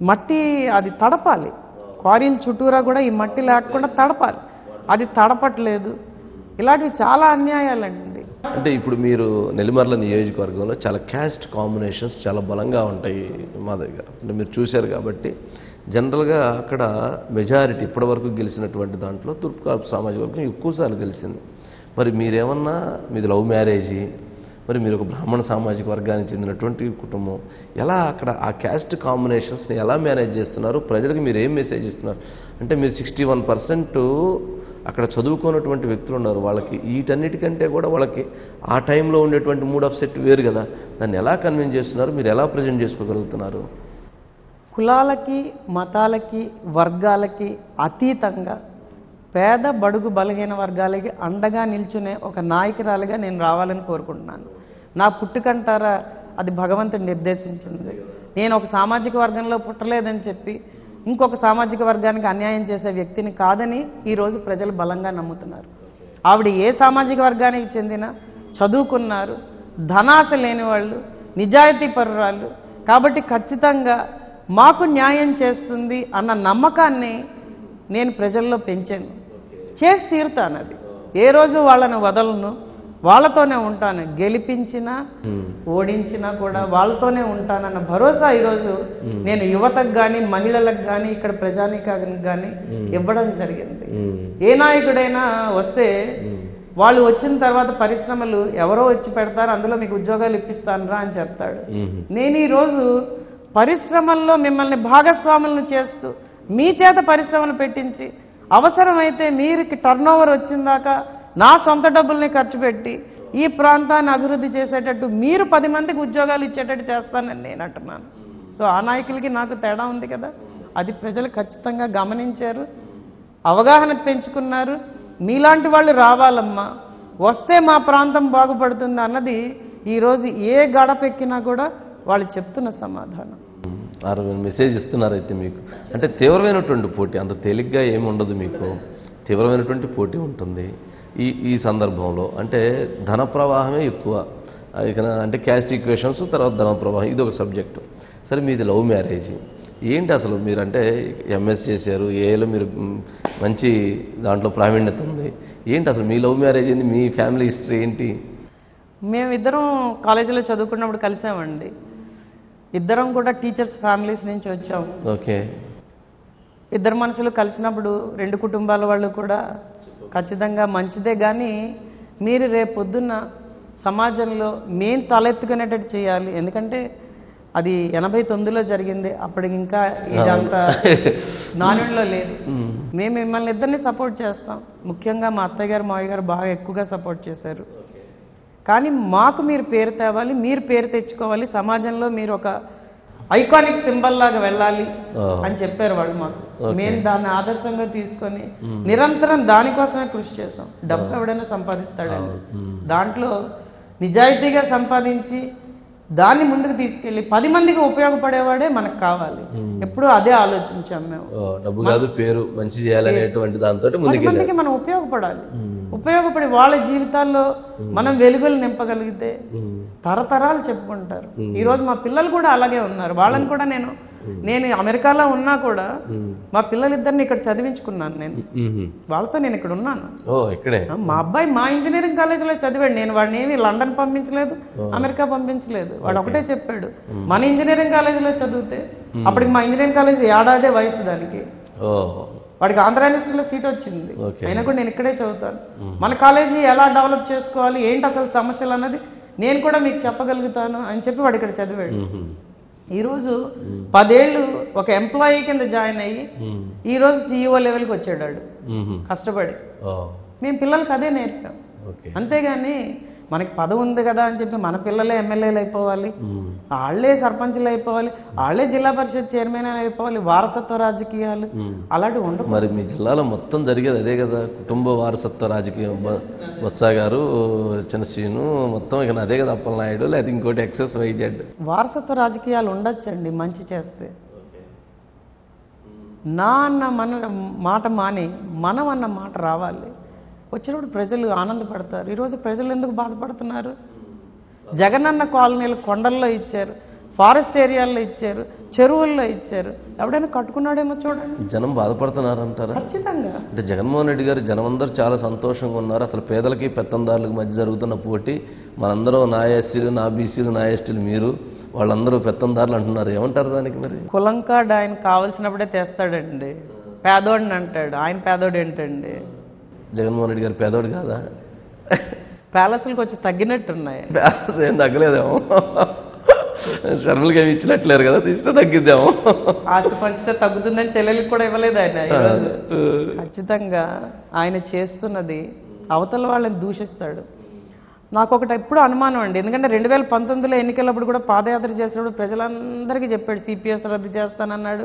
మట్టి అది తడపాలి, క్వారీల చుట్టూరా కూడా ఈ మట్టి లేకుండా తడపాలి, అది తడపట్లేదు. ఇలాంటివి చాలా అన్యాయాలండి. అంటే ఇప్పుడు మీరు నెల్లిమర్ల నియోజకవర్గంలో చాలా క్యాస్ట్ కాంబినేషన్స్ చాలా బలంగా ఉంటాయి మా దగ్గర, అంటే మీరు చూశారు కాబట్టి జనరల్గా అక్కడ మెజారిటీ ఇప్పటివరకు గెలిచినటువంటి దాంట్లో తూర్పుకాపు సామాజిక వర్గం ఎక్కువసార్లు గెలిచింది. మరి మీరేమన్నా మీది లవ్ మ్యారేజీ, మరి మీరు ఒక బ్రాహ్మణ సామాజిక వర్గానికి చెందినటువంటి కుటుంబం, ఎలా అక్కడ ఆ క్యాస్ట్ కాంబినేషన్స్ని ఎలా మేనేజ్ చేస్తున్నారు? ప్రజలకు మీరు ఏం మెసేజ్ ఇస్తున్నారు? అంటే మీరు 61% అక్కడ చదువుకున్నటువంటి వ్యక్తులు ఉన్నారు, వాళ్ళకి వీటన్నిటికంటే కూడా వాళ్ళకి ఆ టైంలో ఉండేటువంటి మూడ్ ఆఫ్ సెట్ వేరు కదా, దాన్ని ఎలా కన్విన్స్ చేస్తున్నారు, మీరు ఎలా ప్రజెంట్ చేసుకోగలుగుతున్నారు? కులాలకి, మతాలకి, వర్గాలకి అతీతంగా పేద బడుగు బలహీన వర్గాలకి అండగా నిల్చునే ఒక నాయకురాలిగా నేను రావాలని కోరుకుంటున్నాను. నా పుట్టుకంటారా అది భగవంతుడు నిర్దేశించింది. నేను ఒక సామాజిక వర్గంలో పుట్టలేదని చెప్పి ఇంకొక సామాజిక వర్గానికి అన్యాయం చేసే వ్యక్తిని కాదని ఈరోజు ప్రజలు బలంగా నమ్ముతున్నారు. ఆవిడ ఏ సామాజిక వర్గానికి చెందిన, చదువుకున్నారు, ధనాశ లేని వాళ్ళు, నిజాయితీ పరురాళ్ళు, కాబట్టి ఖచ్చితంగా మాకు న్యాయం చేస్తుంది అన్న నమ్మకాన్ని నేను ప్రజల్లో పెంచాను. చేసి తీరుతాను, అది ఏ రోజు వాళ్ళని వదలను, వాళ్ళతోనే ఉంటాను. గెలిపించినా ఓడించినా కూడా వాళ్ళతోనే ఉంటానన్న భరోసా ఈరోజు నేను యువతకు కానీ మహిళలకు కానీ ఇక్కడ ప్రజానీకానికి కానీ ఇవ్వడం జరిగింది. ఏ నాయకుడైనా వస్తే వాళ్ళు వచ్చిన తర్వాత పరిశ్రమలు ఎవరో వచ్చి పెడతారు, అందులో మీకు ఉద్యోగాలు ఇప్పిస్తానురా అని చెప్తాడు. నేను ఈరోజు పరిశ్రమల్లో మిమ్మల్ని భాగస్వాములను చేస్తూ మీ చేత పరిశ్రమలు పెట్టించి అవసరమైతే మీరుకి టర్న్ ఓవర్ వచ్చిందాకా నా సొంత డబ్బుల్ని ఖర్చు పెట్టి ఈ ప్రాంతాన్ని అభివృద్ధి చేసేటట్టు మీరు 10 మందికి ఉద్యోగాలు ఇచ్చేటట్టు చేస్తానని నేను అంటున్నాను. సో ఆ నాయకులకి నాకు తేడా ఉంది కదా, అది ప్రజలు ఖచ్చితంగా గమనించారు, అవగాహన పెంచుకున్నారు. మీలాంటి వాళ్ళు రావాలమ్మా, వస్తే మా ప్రాంతం బాగుపడుతుంది అన్నది ఈరోజు ఏ గడపెక్కినా కూడా వాళ్ళు చెప్తున్న సమాధానం. మెసేజ్ ఇస్తున్నారైతే మీకు అంటే తీవ్రమైనటువంటి పోటీ, అంత తేలిగ్గా ఏమి ఉండదు, మీకు తీవ్రమైనటువంటి పోటీ ఉంటుంది ఈ సందర్భంలో. అంటే ధన ప్రవాహమే ఎక్కువ, ఇక అంటే క్యాస్ట్ ఈక్వేషన్స్, తర్వాత ధన ప్రవాహం, ఇది ఒక సబ్జెక్టు. సరే, మీది లవ్ మ్యారేజ్ ఏంటి అసలు? మీరు అంటే ఎంఎస్ చేశారు, ఏలో మీరు మంచి దాంట్లో ప్రావీణ్యత ఉంది, ఏంటి అసలు మీ లవ్ మ్యారేజ్ ఏంటి, మీ ఫ్యామిలీ హిస్టరీ ఏంటి? మేమిద్దరం కాలేజీలో చదువుకున్నప్పుడు కలిసామండి. ఇద్దరం కూడా టీచర్స్ ఫ్యామిలీస్ నుంచి వచ్చాము. ఓకే. ఇద్దరు మనుషులు కలిసినప్పుడు 2 కుటుంబాల వాళ్ళు కూడా ఖచ్చితంగా మంచిదే, కానీ మీరు రేపు పొద్దున్న సమాజంలో మేము తలెత్తుకునేటట్టు చేయాలి. ఎందుకంటే అది 89లో జరిగింది, అప్పటికి ఇంకా ఇదంతా నాణ్యంలో లేదు. మేము మిమ్మల్ని ఇద్దరిని సపోర్ట్ చేస్తాం, ముఖ్యంగా మా అత్తయ్య గారు మావయ్య గారు బాగా ఎక్కువగా సపోర్ట్ చేశారు. కానీ మాకు మీరు పేరు తేవాలి, మీరు పేరు తెచ్చుకోవాలి, సమాజంలో మీరు ఒక ఐకానిక్ సింబల్ లాగా వెళ్ళాలి అని చెప్పారు వాళ్ళు మాకు. మేము దాన్ని ఆదర్శంగా తీసుకొని నిరంతరం దానికోసమే కృషి చేసాం. డబ్బు ఎవడైనా సంపాదిస్తాడండి, దాంట్లో నిజాయితీగా సంపాదించి దాన్ని ముందుకు తీసుకెళ్ళి 10 మందికి ఉపయోగపడేవాడే మనకు కావాలి. ఎప్పుడూ అదే ఆలోచించాం మేము. డబ్బు కాదు పేరు మంచి చేయాలనేటువంటి దాంతో 10 మందికి మనం ఉపయోగపడాలి. ఉపయోగపడి వాళ్ళ జీవితాల్లో మనం వెలుగులు నింపగలిగితే తరతరాలు చెప్పుకుంటారు. ఈ రోజు మా పిల్లలు కూడా అలాగే ఉన్నారు. వాళ్ళని కూడా నేను అమెరికాలో ఉన్నా కూడా మా పిల్లలిద్దరిని ఇక్కడ చదివించుకున్నాను. నేను వాళ్ళతో నేను ఇక్కడ ఉన్నాను. మా అబ్బాయి మా ఇంజనీరింగ్ కాలేజీలో చదివాడు. నేను వాడిని ఏమి లండన్ పంపించలేదు, అమెరికా పంపించలేదు. వాడు ఒకటే చెప్పాడు, మన ఇంజనీరింగ్ కాలేజీలో చదివితే అప్పటికి మా ఇంజనీరింగ్ కాలేజీ ఏడాదే వయసు దానికి. వాడికి ఆంధ్ర యూనివర్సిటీలో సీట్ వచ్చింది. అయినా కూడా నేను ఇక్కడే చదువుతాను. మన కాలేజీ ఎలా డెవలప్ చేసుకోవాలి, ఏంటి అసలు సమస్యలు అన్నది నేను కూడా మీకు చెప్పగలుగుతాను అని చెప్పి వాడు ఇక్కడ చదివాడు. ఈరోజు 10 ఏళ్ళు ఒక ఎంప్లాయీ కింద జాయిన్ అయ్యి ఈరోజు CEO లెవెల్కి వచ్చాడు వాడు కష్టపడి. మేము పిల్లలకి అదే నేర్పాం. అంతేగాని మనకి పదవి ఉంది కదా అని చెప్పి మన పిల్లలే ఎమ్మెల్యేలు అయిపోవాలి, వాళ్లే సర్పంచ్లు అయిపోవాలి, వాళ్లే జిల్లా పరిషత్ చైర్మన్ అయిపోవాలి, వారసత్వ రాజకీయాలు అలాంటివి ఉండవు. మరి మీ జిల్లాలో మొత్తం జరిగేది అదే కదా, కుటుంబ వారసత్వ రాజకీయం. బొత్స గారు, చిన్నశ్రీను మొత్తం ఇక అదే కదా, అప్పలనాయుడు లేదా ఇంకోటి XYZ. వారసత్వ రాజకీయాలు ఉండొచ్చండి మంచి చేస్తే. నా అన్న మాట మాని మనం అన్న మాట రావాలి. వచ్చినప్పుడు ప్రజలు ఆనందపడతారు. ఈరోజు ప్రజలు ఎందుకు బాధపడుతున్నారు? జగనన్న కాలనీలు కొండల్లో ఇచ్చారు, ఫారెస్ట్ ఏరియాల్లో ఇచ్చారు, చెరువుల్లో ఇచ్చారు. ఎవడైనా కట్టుకున్నాడేమో చూడండి. జనం బాధపడుతున్నారంటారా? ఖచ్చితంగా. అంటే జగన్మోహన్ రెడ్డి గారు జనం అందరూ చాలా సంతోషంగా ఉన్నారు. అసలు పేదలకి పెత్తందారులకు మధ్య జరుగుతున్న పోటీ, మనందరం నా ఎస్సీలు, నా బీసీలు, నా ఎస్టీలు, మీరు వాళ్ళందరూ పెత్తందారులు అంటున్నారు. ఏమంటారు దానికి? మరి కులంకాడు ఆయన కావాల్సినప్పుడే తెస్తాడండి. పేదోడిని అంటాడు. ఆయన పేదోడు ఏంటండి? జగన్మోహన్ రెడ్డి గారు పేదోడు కాదా? ప్యాలెస్లకు వచ్చి తగ్గినట్టున్నాయి. ప్యాలెస్ ఏం తగ్గలేదేమో, షర్మిలకి ఏమి ఇచ్చినట్లేరు కదా, తీస్తే తగ్గిద్దాము. ఆస్తి పంచితే తగ్గుతుందని చెల్లెలకి కూడా ఇవ్వలేదు ఆయన. ఖచ్చితంగా ఆయన చేస్తున్నది అవతల వాళ్ళని దూషిస్తాడు. నాకు ఒకటి ఎప్పుడు అనుమానం అండి. ఎందుకంటే 2019లో ఎన్నికలప్పుడు కూడా పాదయాత్ర చేసినప్పుడు ప్రజలందరికీ చెప్పాడు CPS రద్దు చేస్తానన్నాడు,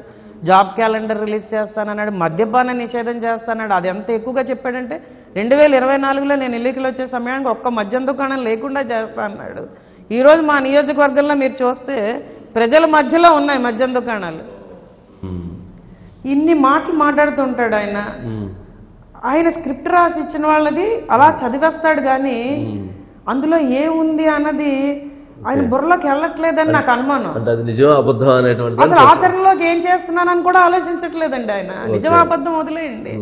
జాబ్ క్యాలెండర్ రిలీజ్ చేస్తానన్నాడు, మద్యపాన నిషేధం చేస్తానన్నాడు. అది ఎంత ఎక్కువగా చెప్పాడంటే 2024లో నేను ఎన్నికలు వచ్చే సమయానికి ఒక్క మద్యం దుకాణం లేకుండా చేస్తా అన్నాడు. ఈరోజు మా నియోజకవర్గంలో మీరు చూస్తే ప్రజల మధ్యలో ఉన్నాయి మద్యం దుకాణాలు. ఇన్ని మాటలు మాట్లాడుతుంటాడు ఆయన. ఆయన స్క్రిప్ట్ రాసి ఇచ్చిన వాళ్ళది అలా చదివేస్తాడు కానీ అందులో ఏముంది అన్నది ఆయన బుర్రలోకి వెళ్ళట్లేదని నాకు అనుమానం. అసలు ఆచరణలోకి ఏం చేస్తున్నానని కూడా ఆలోచించట్లేదండి ఆయన. నిజం అబద్ధం వదిలేయండి.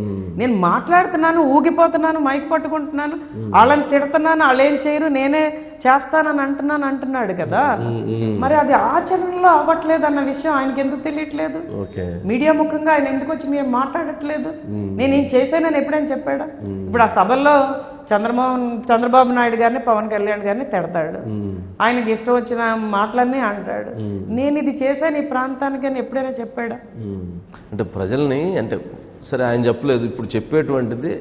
నేను మాట్లాడుతున్నాను, ఊగిపోతున్నాను, మైక్ పట్టుకుంటున్నాను, వాళ్ళని తిడుతున్నాను, వాళ్ళు ఏం చేయరు, నేనే చేస్తానని అంటున్నాడు కదా. మరి అది ఆచరణలో అవ్వట్లేదు అన్న విషయం ఆయనకి ఎందుకు తెలియట్లేదు? మీడియా ముఖంగా ఆయన ఎందుకు వచ్చి మేము మాట్లాడట్లేదు? నేను ఏం చేశానని ఎప్పుడైనా చెప్పాడా? ఇప్పుడు ఆ సభల్లో చంద్రబాబు నాయుడు గారిని, పవన్ కళ్యాణ్ గారిని తిడతాడు. ఆయనకి ఇష్టం వచ్చిన మాటలన్నీ అంటాడు. నేను ఇది చేశాను ఈ ప్రాంతానికి అని ఎప్పుడైనా చెప్పాడా? అంటే ప్రజల్ని, అంటే సరే ఆయన చెప్పలేదు, ఇప్పుడు చెప్పేటువంటిది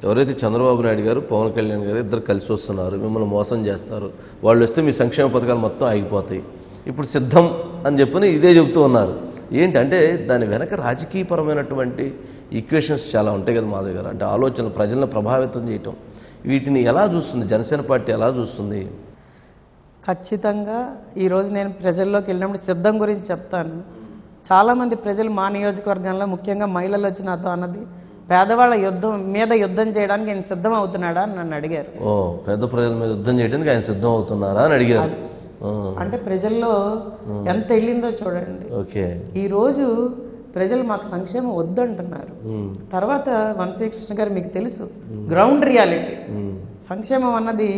ఎవరైతే చంద్రబాబు నాయుడు గారు, పవన్ కళ్యాణ్ గారు ఇద్దరు కలిసి వస్తున్నారు, మిమ్మల్ని మోసం చేస్తారు, వాళ్ళు వస్తే మీ సంక్షేమ పథకాలు మొత్తం ఆగిపోతాయి, ఇప్పుడు సిద్ధం అని చెప్పని ఇదే చెబుతూ ఉన్నారు. ఏంటంటే దాని వెనక రాజకీయపరమైనటువంటి ఈక్వేషన్స్ చాలా ఉంటాయి కదా మా దగ్గర. అంటే ఆలోచనలు, ప్రజలను ప్రభావితం చేయటం, వీటిని ఎలా చూస్తుంది జనసేన పార్టీ, ఎలా చూస్తుంది? ఖచ్చితంగా ఈరోజు నేను ప్రజల్లోకి వెళ్ళినప్పుడు సిద్ధం గురించి చెప్తాను. చాలామంది ప్రజలు మా నియోజకవర్గంలో, ముఖ్యంగా మహిళలు వచ్చి నాతో అన్నది, పేదవాళ్ళ యుద్ధం చేయడానికి ఆయన సిద్ధం అవుతున్నాడా అని నన్ను అడిగారు. పేద ప్రజల మీద యుద్ధం చేయడానికి ఆయన సిద్ధం అవుతున్నారా అని అడిగారు. అంటే ప్రజల్లో ఎంత వెళ్ళిందో చూడండి. ఈరోజు ప్రజలు మాకు సంక్షేమం వద్దంటున్నారు. తర్వాత వంశీకృష్ణ గారు మీకు తెలుసు, గ్రౌండ్ రియాలిటీ సంక్షేమం అన్నది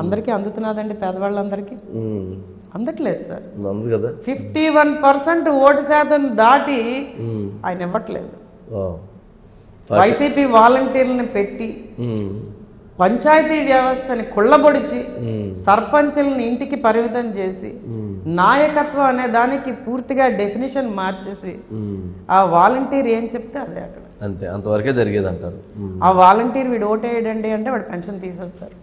అందరికీ అందుతున్నదండి. పేదవాళ్ళందరికీ అందట్లేదు సార్. 51% ఓటు శాతం దాటి ఆయన ఇవ్వట్లేదు. వైసీపీ వాలంటీర్లను పెట్టి పంచాయతీ వ్యవస్థని కుళ్ళబొడిచి సర్పంచుల్ని ఇంటికి పరిమితం చేసి నాయకత్వం అనే దానికి పూర్తిగా డెఫినేషన్ మార్చేసి ఆ వాలంటీర్ ఏం చెప్తే అదే అక్కడ అంతే, అంతవరకే జరిగేది అంటారు. ఆ వాలంటీర్ వీడు ఓటేయడండి అంటే వాడు పెన్షన్ తీసేస్తారు.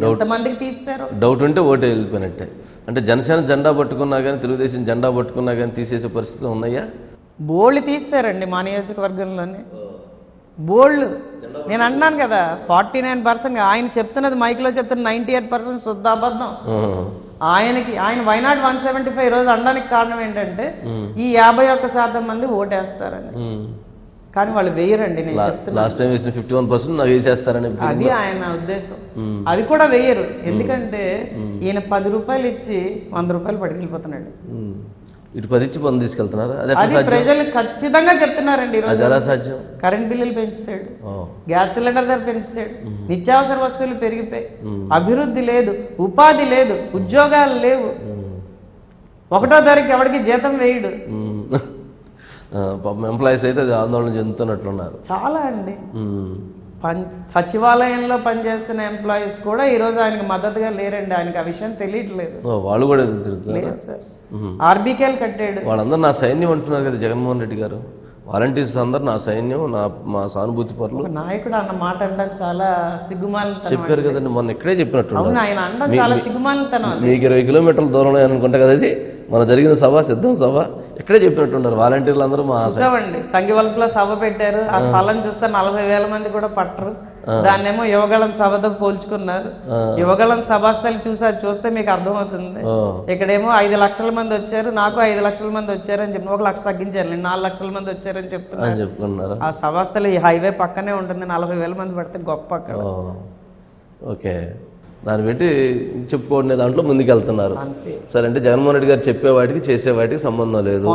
ఎంతమందికి తీస్తారు? డౌట్ ఉంటే ఓటే వెళ్ళిపోయినట్టే. అంటే జనసేన జెండా పట్టుకున్నా కానీ, తెలుగుదేశం జెండా పట్టుకున్నా కానీ తీసేసే పరిస్థితులు ఉన్నాయా? బోళ్ళు తీస్తారండి మా నియోజకవర్గంలోనే. బోల్డ్. నేను అన్నాను కదా 49%. ఆయన చెప్తున్నది మైక్లో చెప్తున్న 98% శుద్ధ అబద్ధం. ఆయన వైనాడ్ 175 ఈ రోజు అనడానికి కారణం ఏంటంటే ఈ 51% మంది ఓటేస్తారని. కానీ వాళ్ళు వేయరండి. నేను చెప్తున్నా లాస్ట్ టైం వేసిన 51% వేసేస్తారని అది ఆయన ఉద్దేశం. అది కూడా వేయరు. ఎందుకంటే ఈయన 10 రూపాయలు ఇచ్చి 100 రూపాయలు పట్టుకెళ్ళిపోతున్నాడు. ఇటు 10 ఇచ్చి 100 తీసుకెళ్తున్నారు. అది ప్రజలు ఖచ్చితంగా చెప్తున్నారండి. అది ఎలా సాధ్యం? కరెంట్ బిల్లులు పెంచాడు, గ్యాస్ సిలిండర్ ధర పెంచాడు, నిత్యావసర వస్తువులు పెరిగిపోయి, అభివృద్ధి లేదు, ఉపాధి లేదు, ఉద్యోగాలు లేవు, 1వ తారీఖు ఎవరికి జీతం వేయడు. ఎంప్లాయీస్ అయితే అది ఆందోళన చెందుతున్నట్లున్నారు చాలా అండి. సచివాలయంలో పనిచేస్తున్న ఎంప్లాయీస్ కూడా ఈ రోజు ఆయనకు మద్దతుగా లేరండి. ఆయనకి ఆ విషయం తెలియట్లేదు. వాళ్ళు కూడా సార్ ఆర్బీకేలు కట్టాడు. వాళ్ళందరూ నా సైన్యం అంటున్నారు కదా జగన్మోహన్ రెడ్డి గారు. వాలంటీర్స్ అందరు నా సైన్యం, మా సానుభూతి పరులు. నాయకుడు అన్న మాట అనడం చాలా సిగ్గుమాలితనం చెప్పారు కదండి, మొన్న ఇక్కడే చెప్పినట్టు. ఆయన అనడం చాలా సిగ్గుమాలితనం. మీకు 20 కిలోమీటర్ల దూరంలో అనుకుంటా కదా అది మన జరిగిన సభ, సిద్ధం సభ, ఇక్కడే చెప్పినట్టున్నారు వాలంటీర్లు అందరూ. మా చూసామండి సంగివలసలో సభ పెట్టారు. ఆ స్థలం చూస్తే 40,000 మంది కూడా పట్టరు. దాన్నేమో యువగళం సభతో పోల్చుకున్నారు. యువగళం సభాస్థలి చూస్తే మీకు అర్థమవుతుంది. ఇక్కడేమో 5 లక్షల మంది వచ్చారు, నాకు 5 లక్షల మంది వచ్చారని చెప్పి 1 లక్ష తగ్గించారు, 4 లక్షల మంది వచ్చారని చెప్తున్నారు. ఆ సభాస్థలి ఈ హైవే పక్కనే ఉంటుంది. 40,000 మంది పడితే గొప్ప అక్కడ. ఓకే, దాన్ని పెట్టి చెప్పుకోండి దాంట్లో ముందుకెళ్తున్నారు. సరే, అంటే జగన్మోహన్ రెడ్డి గారు చెప్పే వాటికి చేసే వాటికి సంబంధం లేదు.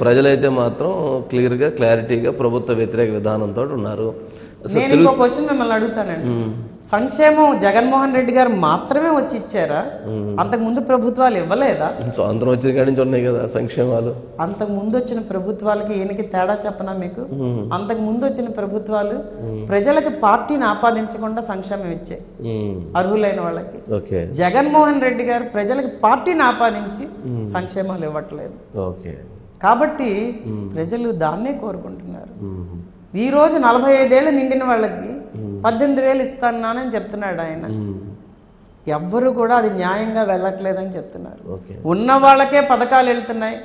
ప్రజలైతే మాత్రం క్లియర్గా క్లారిటీగా ప్రభుత్వ వ్యతిరేక విధానంతో ఉన్నారు. నేను ఇంకో క్వశ్చన్ మిమ్మల్ని అడుగుతానండి. సంక్షేమం జగన్మోహన్ రెడ్డి గారు మాత్రమే వచ్చి ఇచ్చారా? అంతకు ముందు ప్రభుత్వాలు ఇవ్వలేదా? స్వాతంత్రం వచ్చిన కాడి నుంచి ఉన్నాయి కదా సంక్షేమాలు. అంతకు ముందు వచ్చిన ప్రభుత్వాలకి ఈయనకి తేడా చెప్పనా మీకు? అంతకు ముందు వచ్చిన ప్రభుత్వాలు ప్రజలకు పార్టీని ఆపాదించకుండా సంక్షేమం ఇచ్చాయి అర్హులైన వాళ్ళకి. జగన్మోహన్ రెడ్డి గారు ప్రజలకు పార్టీని ఆపాదించి సంక్షేమాలు ఇవ్వట్లేదు. కాబట్టి ప్రజలు దాన్నే కోరుకుంటున్నారు. ఈ రోజు 45 ఏళ్ళు నిండిన వాళ్ళకి 18,000 ఇస్తానని చెప్తున్నాడు ఆయన. ఎవ్వరు కూడా అది న్యాయంగా వెళ్ళట్లేదని చెప్తున్నారు. ఉన్న వాళ్ళకే పథకాలు వెళ్తున్నాయి,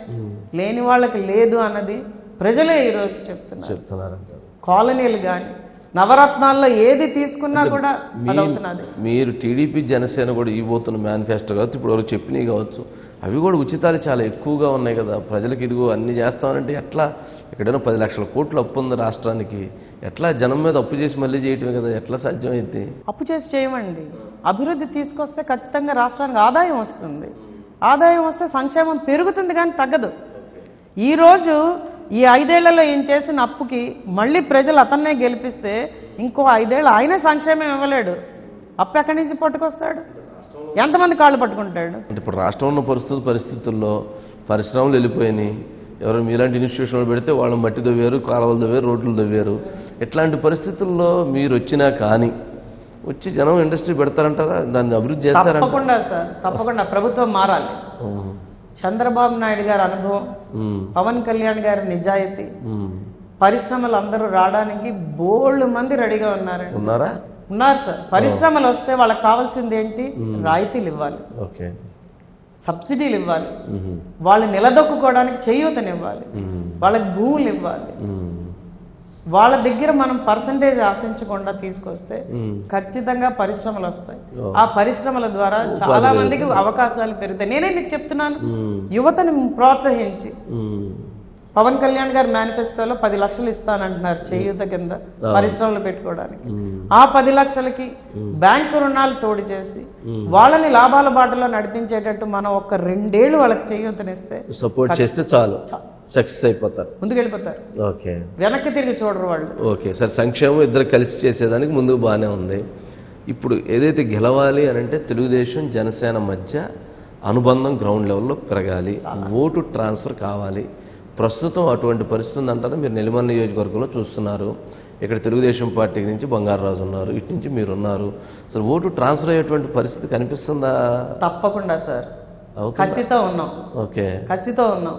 లేని వాళ్ళకి లేదు అన్నది ప్రజలే ఈరోజు చెప్తున్నారు. కాలనీలు కానీ నవరత్నాల్లో ఏది తీసుకున్నా కూడా అదవుతున్నది. మీరు టీడీపీ జనసేన కూడా ఇవ్వబోతున్న మేనిఫెస్టో కావచ్చు, ఇప్పుడు ఎవరు చెప్పినవి కావచ్చు, అవి కూడా ఉచితాలు చాలా ఎక్కువగా ఉన్నాయి కదా. ప్రజలకు ఇదిగో అన్ని చేస్తామంటే ఎట్లా? ఎక్కడైనా 10 లక్షల కోట్లు అప్పు ఉంది రాష్ట్రానికి, ఎట్లా జనం మీద అప్పు చేసి మళ్ళీ చేయటమే కదా, ఎట్లా సాధ్యమైంది? అప్పు చేసి చేయమండి. అభివృద్ధి తీసుకొస్తే ఖచ్చితంగా రాష్ట్రానికి ఆదాయం వస్తుంది. ఆదాయం వస్తే సంక్షేమం పెరుగుతుంది కానీ తగ్గదు. ఈరోజు ఈ 5 ఏళ్లలో ఏం చేసిన అప్పుకి మళ్ళీ ప్రజలు అతన్నే గెలిపిస్తే ఇంకో 5 ఏళ్ళు ఆయనే సంక్షేమం ఇవ్వలేడు. అప్పు ఎక్కడి నుంచి పట్టుకొస్తాడు? ఎంతమంది కాళ్ళు పట్టుకుంటాడు? ఇప్పుడు రాష్ట్రంలో పరిస్థితుల్లో పరిశ్రమలు వెళ్ళిపోయినాయి. ఎవరు మీలాంటి ఇన్స్టిట్యూషన్లు పెడితే వాళ్ళు మట్టి దవ్వారు, కాలువలు దవ్వారు, రోడ్లు దవ్వారు. ఇట్లాంటి పరిస్థితుల్లో మీరు వచ్చినా కానీ వచ్చి జనం ఇండస్ట్రీ పెడతారంటారా? దాన్ని అభివృద్ధి చేస్తారా? తప్పకుండా సార్, తప్పకుండా ప్రభుత్వం మారాలి. చంద్రబాబు నాయుడు గారి అనుభవం, పవన్ కళ్యాణ్ గారి నిజాయితీ, పరిశ్రమలు అందరూ రావడానికి బోల్డ్ మంది రెడీగా ఉన్నారు సార్. పరిశ్రమలు వస్తే వాళ్ళకి కావాల్సింది ఏంటి? రాయితీలు ఇవ్వాలి, సబ్సిడీలు ఇవ్వాలి, వాళ్ళు నిలదొక్కుకోవడానికి చేయూతనివ్వాలి, వాళ్ళకి భూములు ఇవ్వాలి. వాళ్ళ దగ్గర మనం పర్సంటేజ్ ఆశించకుండా తీసుకొస్తే ఖచ్చితంగా పరిశ్రమలు వస్తాయి. ఆ పరిశ్రమల ద్వారా చాలా మందికి అవకాశాలు పెరుగుతాయి. నేనే మీకు చెప్తున్నాను, యువతని ప్రోత్సహించి పవన్ కళ్యాణ్ గారు మేనిఫెస్టోలో 10 లక్షలు ఇస్తానంటున్నారు చేయూత కింద పరిశ్రమలు పెట్టుకోవడానికి. ఆ 10 లక్షలకి బ్యాంకు రుణాలు తోడు చేసి వాళ్ళని లాభాల బాటలో నడిపించేటట్టు మనం ఒక 2 ఏళ్ళు వాళ్ళకి చేయూతనిస్తే, సపోర్ట్ చేస్తే చాలు, సక్సెస్ అయిపోతారు, ముందుకెళ్ళిపోతారు. వెనక్కి తిరిగి చూడరు వాళ్ళు. ఓకే సార్, సంక్షేమం ఇద్దరు కలిసి చేసేదానికి ముందుకు బాగానే ఉంది. ఇప్పుడు ఏదైతే గెలవాలి అని అంటే తెలుగుదేశం జనసేన మధ్య అనుబంధం గ్రౌండ్ లెవెల్లో పెరగాలి, ఓటు ట్రాన్స్ఫర్ కావాలి. ప్రస్తుతం అటువంటి పరిస్థితి ఉందంటారా? మీరు నెల్లిమర్ల నియోజకవర్గంలో చూస్తున్నారు. ఇక్కడ తెలుగుదేశం పార్టీ నుంచి బంగారరాజు ఉన్నారు, ఇటు నుంచి మీరున్నారు. అసలు ఓటు ట్రాన్స్ఫర్ అయ్యేటువంటి పరిస్థితి కనిపిస్తుందా? తప్పకుండా సార్, కసితో ఉన్నాం. ఓకే, కసితో ఉన్నాం.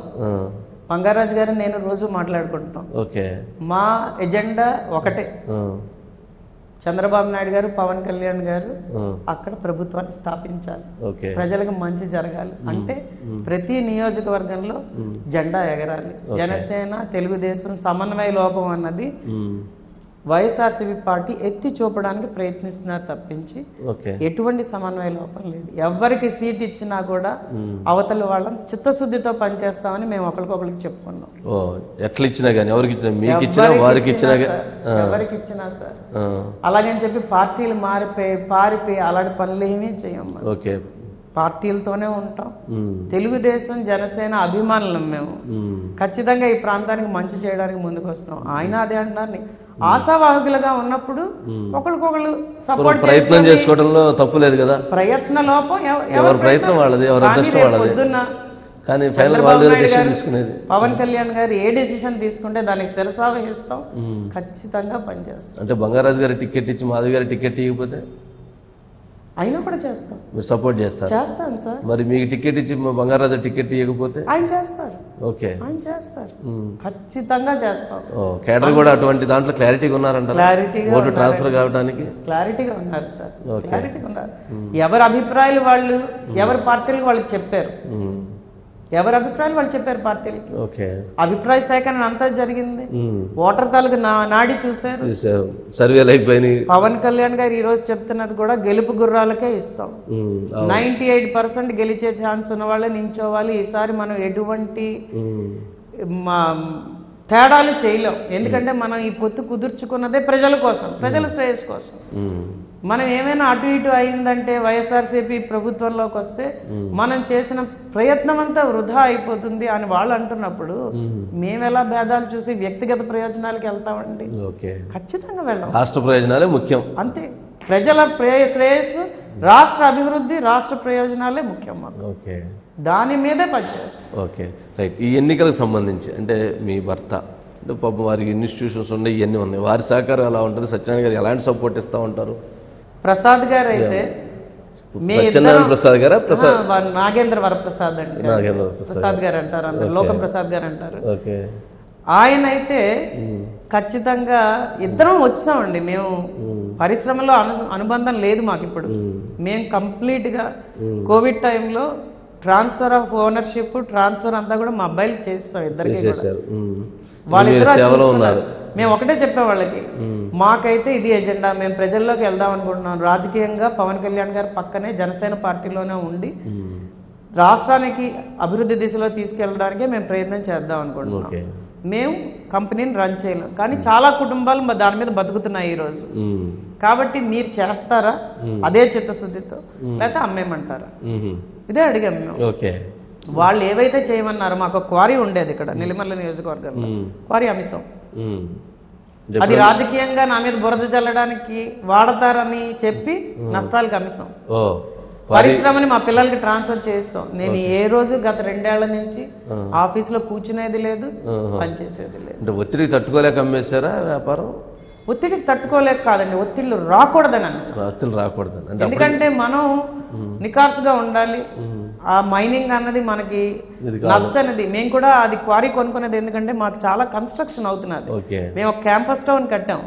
బంగారాజు గారు నేను రోజు మాట్లాడుకుంటున్నాం. మా ఎజెండా ఒకటే, చంద్రబాబు నాయుడు గారు, పవన్ కళ్యాణ్ గారు అక్కడ ప్రభుత్వాన్ని స్థాపించాలి, ప్రజలకు మంచి జరగాలి. అంటే ప్రతి నియోజకవర్గంలో జెండా ఎగరాలి. జనసేన తెలుగుదేశం సమన్వయ లోపం అన్నది వైఎస్ఆర్సీపీ పార్టీ ఎత్తి చూపడానికి ప్రయత్నిస్తున్నారు తప్పించి ఓకే ఎటువంటి సమన్వయ లోపం లేదు. ఎవరికి సీట్ ఇచ్చినా కూడా అవతల వాళ్ళని చిత్తశుద్ధితో పనిచేస్తామని మేము ఒకరికొకరికి చెప్పుకున్నాం. ఓ ఎట్లా ఇచ్చినా కానీ ఎవరికి ఇచ్చినా మీకు ఇచ్చినా వారికి ఇచ్చినా ఎవరికి ఇచ్చినా సార్ అలాగని చెప్పి పార్టీలు పారిపోయి అలాంటి పనులు ఏమీ చేయము. ఓకే పార్టీలతోనే ఉంటాం. తెలుగుదేశం జనసేన అభిమానులం మేము. ఖచ్చితంగా ఈ ప్రాంతానికి మంచి చేయడానికి ముందుకు వస్తున్నాం. ఆయన అదే అంటున్నారు, ఆశావాహకులుగా ఉన్నప్పుడు ఒకరికొకరు సపోర్ట్ ప్రయత్నం చేసుకోవడంలో తప్పు లేదు కదా. ప్రయత్న లోపం ఎవరి ప్రయత్నం వాళ్ళది, ఎవరి అదృష్టం వాళ్ళది. పొద్దున్న కానీ పవన్ కళ్యాణ్ గారు ఏ డెసిషన్ తీసుకుంటే దానికి శిరసావహిస్తాం, ఖచ్చితంగా పనిచేస్తాం. అంటే బంగారాజు గారి టికెట్ ఇచ్చి మాధవి గారి టికెట్ ఇవ్వకపోతే అయినా కూడా చేస్తాం. మీరు సపోర్ట్ చేస్తారు? చేస్తాను సార్. మరి మీకు టికెట్ ఇచ్చి బంగారాజు టికెట్ ఇవ్వకపోతే ఆయన చేస్తారు. ఓకే ఆయన చేస్తారు, ఖచ్చితంగా చేస్తాం. కేడర్ కూడా అటువంటి దాంట్లో క్లారిటీగా ఉన్నారంట. ఓటు ట్రాన్స్ఫర్ కావడానికి క్లారిటీగా ఉన్నారు సార్, క్లారిటీగా ఉన్నారు. ఎవరి అభిప్రాయాలు వాళ్ళు, ఎవరి పార్టీలకు వాళ్ళు చెప్పారు. ఎవరి అభిప్రాయాలు వాళ్ళు చెప్పారు పార్టీలకి. అభిప్రాయ సేకరణ అంతా జరిగింది. ఓటర్ తాలూకు నాడి చూశారు, సర్వేలు అయిపోయినాయి. పవన్ కళ్యాణ్ గారు ఈ రోజు చెప్తున్నది కూడా గెలుపు గుర్రాలకే ఇస్తాం. 98% గెలిచే ఛాన్స్ ఉన్న వాళ్ళే నించోవాలి. ఈసారి మనం ఎటువంటి తేడాలు చేయలేం. ఎందుకంటే మనం ఈ పొత్తు కుదుర్చుకున్నదే ప్రజల కోసం, ప్రజల శ్రేయస్సు కోసం. మనం ఏమైనా అటు ఇటు అయిందంటే వైఎస్ఆర్సీపీ ప్రభుత్వంలోకి వస్తే మనం చేసిన ప్రయత్నం అంతా వృధా అయిపోతుంది అని వాళ్ళు అంటున్నప్పుడు మేమెలా భేదాలు చూసి వ్యక్తిగత ప్రయోజనాలకు వెళ్తామండి? ఖచ్చితంగా వెళ్ళాం. రాష్ట్ర ప్రయోజనాలే ముఖ్యం. అంతే, ప్రజల శ్రేయస్సు, రాష్ట్ర అభివృద్ధి, రాష్ట్ర ప్రయోజనాలే ముఖ్యం. దాని మీదే పనిచేస్తాం. Okay right. ఈ ఎన్నికలకు సంబంధించి అంటే మీ భర్త అంటే పాపం వారికి ఇన్స్టిట్యూషన్స్ ఉన్నాయి, ఇవన్నీ ఉన్నాయి, వారి సహకారం ఎలా ఉంటుంది? సత్యనారాయణ గారు ఎలాంటి సపోర్ట్ ఇస్తా ఉంటారు? ప్రసాద్ గారు అయితే సత్యనారాయణ ప్రసాద్ గారా? నాగేంద్ర వరప్రసాద్ అంటే ప్రసాద్ గారు అంటారు, అందరు లోకం ప్రసాద్ గారు అంటారు. ఆయన అయితే ఖచ్చితంగా ఇద్దరం వచ్చామండి. మేము పరిశ్రమలో అనుబంధం లేదు మాకు ఇప్పుడు. మేము కంప్లీట్ గా కోవిడ్ టైంలో ట్రాన్స్ఫర్ ఆఫ్ ఓనర్షిప్, ట్రాన్స్ఫర్ అంతా కూడా మా అబ్బాయిలు చేస్తాం ఇద్దరికి. వాళ్ళిద్దరూ మేము ఒకటే చెప్పాం వాళ్ళకి, మాకైతే ఇది ఎజెండా, మేము ప్రజల్లోకి వెళ్దాం అనుకుంటున్నాం. రాజకీయంగా పవన్ కళ్యాణ్ గారు పక్కనే జనసేన పార్టీలోనే ఉండి రాష్ట్రానికి అభివృద్ధి దిశలో తీసుకెళ్ళడానికే మేము ప్రయత్నం చేద్దాం అనుకుంటున్నాం. మేము కంపెనీని రన్ చేయలేం, కానీ చాలా కుటుంబాలు దాని మీద బతుకుతున్నాయి ఈ రోజు. కాబట్టి మీరు చేస్తారా అదే చిత్తశుద్ధితో, లేకపోతే అమ్మేమంటారా? ఇదే అడిగాం మేము. వాళ్ళు ఏవైతే చేయమన్నారో, మాకు క్వారీ ఉండేది ఇక్కడ నిలిమల్ల నియోజకవర్గంలో, క్వారీ అమిసం. అది రాజకీయంగా నా మీద బురద చల్లడానికి వాడతారని చెప్పి నష్టాలకు అమిసం. పరిశ్రమని మా పిల్లలకి ట్రాన్స్ఫర్ చేస్తాం. నేను ఏ రోజు గత 2 ఏళ్ల నుంచి ఆఫీసులో కూర్చునేది లేదు, పనిచేసేది లేదు. ఒత్తిడికి తట్టుకోలేక అమ్మేశారా వ్యాపారం? ఒత్తిడికి తట్టుకోలేక కాదండి, ఒత్తిళ్ళు రాకూడదని రాకూడదని. ఎందుకంటే మనం నికార్సుగా ఉండాలి. ఆ మైనింగ్ అన్నది మనకి నచ్చనిది. మేము కూడా అది క్వారీ కొనుక్కునేది ఎందుకంటే మాకు చాలా కన్స్ట్రక్షన్ అవుతున్నది. మేము ఒక క్యాంపస్ టౌన్ కట్టాం,